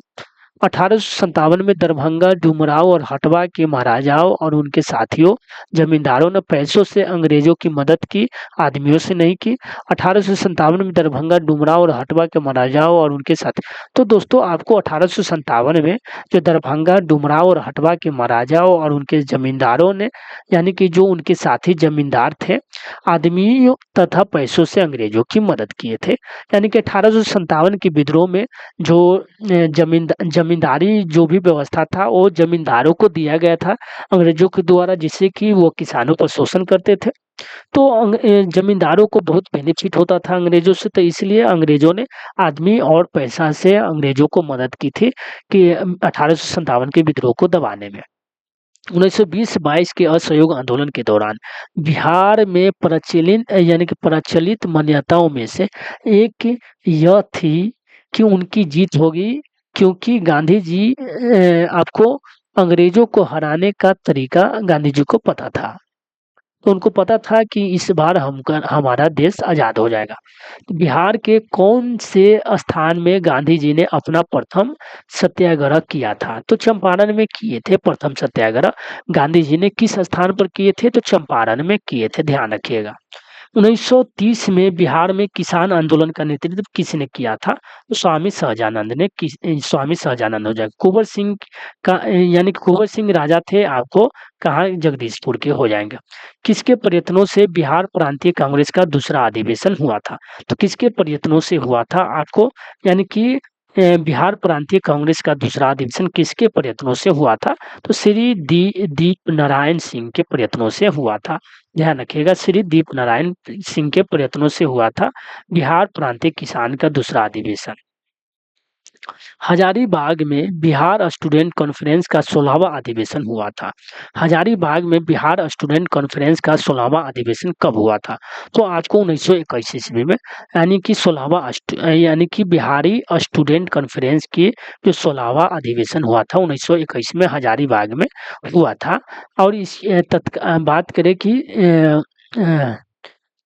1857 में दरभंगा, डुमराव और हटवा के महाराजाओं और उनके साथियों जमींदारों ने पैसों से अंग्रेजों की मदद की, आदमियों से नहीं की। 1857 में दरभंगा, डुमराव और हटवा के महाराजाओं और उनके साथी। तो दोस्तों आपको 1857 में जो दरभंगा, डुमराव और हटवा के महाराजाओं और उनके जमींदारों ने, यानी कि जो उनके साथी जमींदार थे, आदमियों तथा पैसों से अंग्रेजों की मदद किए थे। यानी कि 1857 के विद्रोह में जो जमींदारी जो भी व्यवस्था था वो जमींदारों को दिया गया था अंग्रेजों के द्वारा, जिससे कि वो किसानों पर शोषण करते थे। तो जमींदारों को बहुत बेनिफिट होता था अंग्रेजों से, तो इसलिए अंग्रेजों ने आदमी और पैसा से अंग्रेजों को मदद की थी कि 1857 के विद्रोह को दबाने में। 1920-22 के असहयोग आंदोलन के दौरान बिहार में प्रचलित यानी कि प्रचलित मान्यताओं में से एक यह थी कि उनकी जीत होगी, क्योंकि गांधी जी आपको अंग्रेजों को हराने का तरीका गांधी जी को पता था। तो उनको पता था कि इस बार हमारा देश आज़ाद हो जाएगा। तो बिहार के कौन से स्थान में गांधी जी ने अपना प्रथम सत्याग्रह किया था? तो चंपारण में किए थे प्रथम सत्याग्रह। गांधी जी ने किस स्थान पर किए थे? तो चंपारण में किए थे, ध्यान रखिएगा। 1930 में बिहार में किसान आंदोलन का नेतृत्व किसने किया था? तो स्वामी सहजानंद हो जाएगा। कुंवर सिंह का यानी कि कुंवर सिंह राजा थे, आपको कहाँ, जगदीशपुर के हो जाएंगे। किसके प्रयत्नों से बिहार प्रांतीय कांग्रेस का दूसरा अधिवेशन हुआ था? तो किसके प्रयत्नों से हुआ था आपको, यानी कि बिहार प्रांतीय कांग्रेस का दूसरा अधिवेशन किसके प्रयत्नों से हुआ था? तो श्री दीप नारायण सिंह के प्रयत्नों से हुआ था। ध्यान रखिएगा, श्री दीप नारायण सिंह के प्रयत्नों से हुआ था बिहार प्रांतीय किसान का दूसरा अधिवेशन। हजारीबाग में बिहार स्टूडेंट कॉन्फ्रेंस का 16वां अधिवेशन हुआ था। हजारीबाग में बिहार स्टूडेंट कॉन्फ्रेंस का 16वां अधिवेशन कब हुआ था? तो आपको 1921 ईस्वी में, यानी कि 16वां यानी कि बिहारी स्टूडेंट कॉन्फ्रेंस की जो 16वां अधिवेशन हुआ था 1921 में हजारीबाग में हुआ था। और इस बात करें कि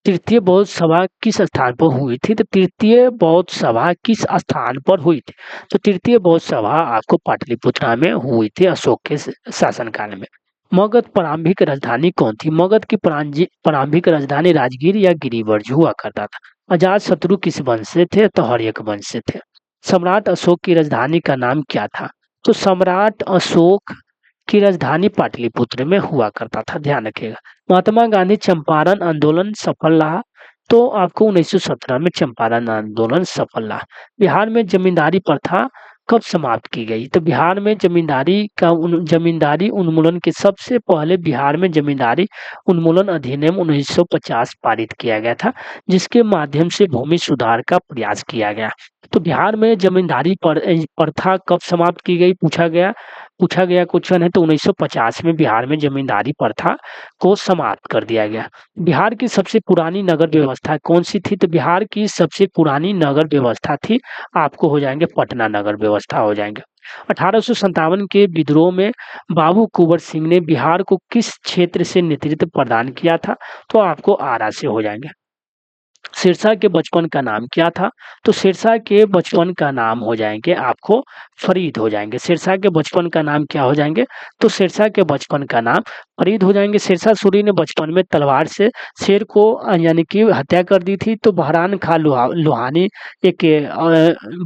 तृतीय बौद्ध सभा किस स्थान पर हुई थी? तो तृतीय बौद्ध सभा किस स्थान पर हुई थी? तो तृतीय बौद्ध सभा आपको पाटलिपुत्रा में हुई थी अशोक के शासनकाल में। मगध प्रारंभिक राजधानी कौन थी? मगध की प्रारंभिक राजधानी राजगीर या गिरिवर्ज हुआ करता था। अजात शत्रु किस वंश से थे? तो हर्यक वंश से थे। सम्राट अशोक की राजधानी का नाम क्या था? तो सम्राट अशोक की राजधानी पाटलिपुत्र में हुआ करता था, ध्यान रखिएगा। महात्मा गांधी चंपारण आंदोलन सफल रहा? तो आपको 1917 में चंपारण आंदोलन सफल रहा। बिहार में जमींदारी प्रथा कब समाप्त की गई? तो बिहार में जमींदारी उन्मूलन के सबसे पहले बिहार में जमींदारी उन्मूलन अधिनियम 1950 पारित किया गया था, जिसके माध्यम से भूमि सुधार का प्रयास किया गया। तो बिहार में जमींदारी प्रथा कब समाप्त की गई पूछा गया क्वेश्चन है। तो 1950 में बिहार में जमींदारी प्रथा को समाप्त कर दिया गया। बिहार की सबसे पुरानी नगर व्यवस्था कौन सी थी? तो बिहार की सबसे पुरानी नगर व्यवस्था थी, आपको हो जाएंगे पटना नगर व्यवस्था हो जाएंगे। 1857 के विद्रोह में बाबू कुंवर सिंह ने बिहार को किस क्षेत्र से नेतृत्व प्रदान किया था? तो आपको आरा से हो जाएंगे। सिरसा के बचपन का नाम क्या था? तो सिरसा के बचपन का नाम हो जाएंगे आपको फरीद हो जाएंगे। सिरसा के बचपन का नाम क्या हो जाएंगे? तो सिरसा के बचपन का नाम फरीद हो जाएंगे। सिरसा सूरी ने बचपन में तलवार से शेर को यानी कि हत्या कर दी थी। तो बहरान खां लोहानी एक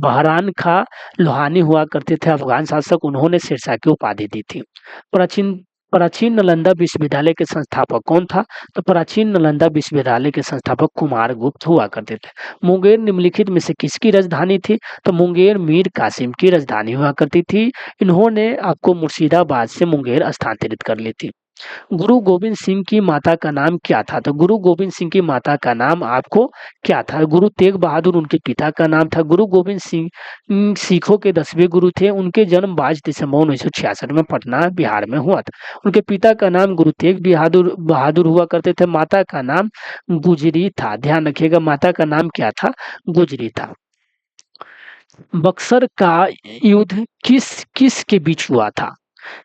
बहरान खां लोहानी हुआ करते थे अफगान शासक, उन्होंने सिरसा की उपाधि दी थी। प्राचीन प्राचीन नालंदा विश्वविद्यालय के संस्थापक कौन था? तो प्राचीन नालंदा विश्वविद्यालय के संस्थापक कुमार गुप्त हुआ करते थे। मुंगेर निम्नलिखित में से किसकी राजधानी थी? तो मुंगेर मीर कासिम की राजधानी हुआ करती थी। इन्होंने आपको मुर्शिदाबाद से मुंगेर स्थानांतरित कर ली थी। गुरु गोविंद सिंह की माता का नाम क्या था? तो गुरु गोविंद सिंह की माता का नाम आपको क्या था? गुरु तेग बहादुर उनके पिता का नाम था। गुरु गोविंद सिंह सिखों के 10वें गुरु थे। उनके जन्म 22 दिसंबर 1966 में पटना बिहार में हुआ था। उनके पिता का नाम गुरु तेग बहादुर हुआ करते थे। माता का नाम गुजरी था, ध्यान रखिएगा, माता का नाम क्या था? गुजरी था। बक्सर का युद्ध किस किस के बीच हुआ था?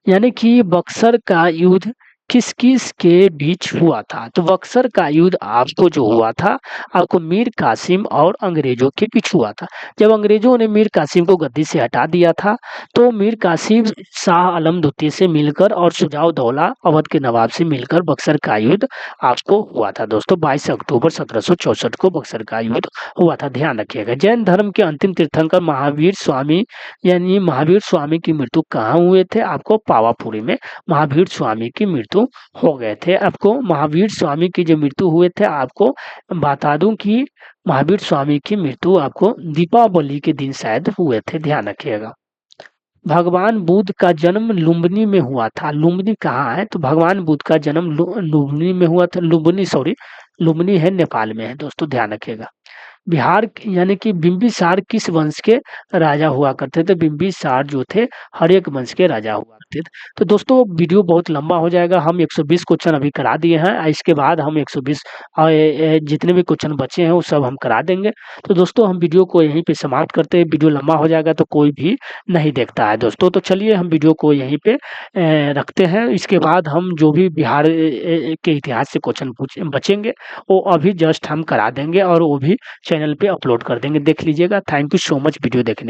यानी कि बक्सर का युद्ध किस किस के बीच हुआ था? तो बक्सर का युद्ध आपको जो हुआ था, आपको मीर कासिम और अंग्रेजों के बीच हुआ था। जब अंग्रेजों ने मीर कासिम को गद्दी से हटा दिया था, तो मीर कासिम शाह आलम द्वितीय से मिलकर और शुजा-उद-दौला अवध के नवाब से मिलकर बक्सर का युद्ध आपको हुआ था दोस्तों। 22 अक्टूबर 1764 को बक्सर का युद्ध हुआ था, ध्यान रखिएगा। जैन धर्म के अंतिम तीर्थंकर महावीर स्वामी यानी महावीर स्वामी की मृत्यु कहाँ हुए थे? आपको पावापुरी में महावीर स्वामी की मृत्यु हो गए थे। आपको महावीर स्वामी की जो मृत्यु हुए थे, आपको बता दूं कि महावीर स्वामी की मृत्यु आपको दीपावली के दिन शायद हुए थे, ध्यान रखिएगा। भगवान बुद्ध का जन्म लुम्बिनी में हुआ था। लुम्बिनी कहाँ है? तो भगवान बुद्ध का जन्म लुम्बिनी में हुआ था। लुम्बिनी सॉरी, लुम्बिनी है नेपाल में है दोस्तों, ध्यान रखिएगा। बिहार यानी कि बिंबिसार किस वंश के राजा हुआ करते थे? बिंबिसार जो थे हर्यक वंश के राजा हुआ करते थे। तो दोस्तों वीडियो बहुत लंबा हो जाएगा। हम 120 क्वेश्चन अभी करा दिए हैं। इसके बाद हम 120 जितने भी क्वेश्चन बचे हैं वो सब हम करा देंगे। तो दोस्तों हम वीडियो को यहीं पे समाप्त करते हैं। वीडियो लंबा हो जाएगा तो कोई भी नहीं देखता है दोस्तों। तो चलिए हम वीडियो को यहीं पे रखते हैं। इसके बाद हम जो भी बिहार के इतिहास से क्वेश्चन बचेंगे वो अभी जस्ट हम करा देंगे और वो भी चैनल पे अपलोड कर देंगे, देख लीजिएगा। Thank you so much video देखने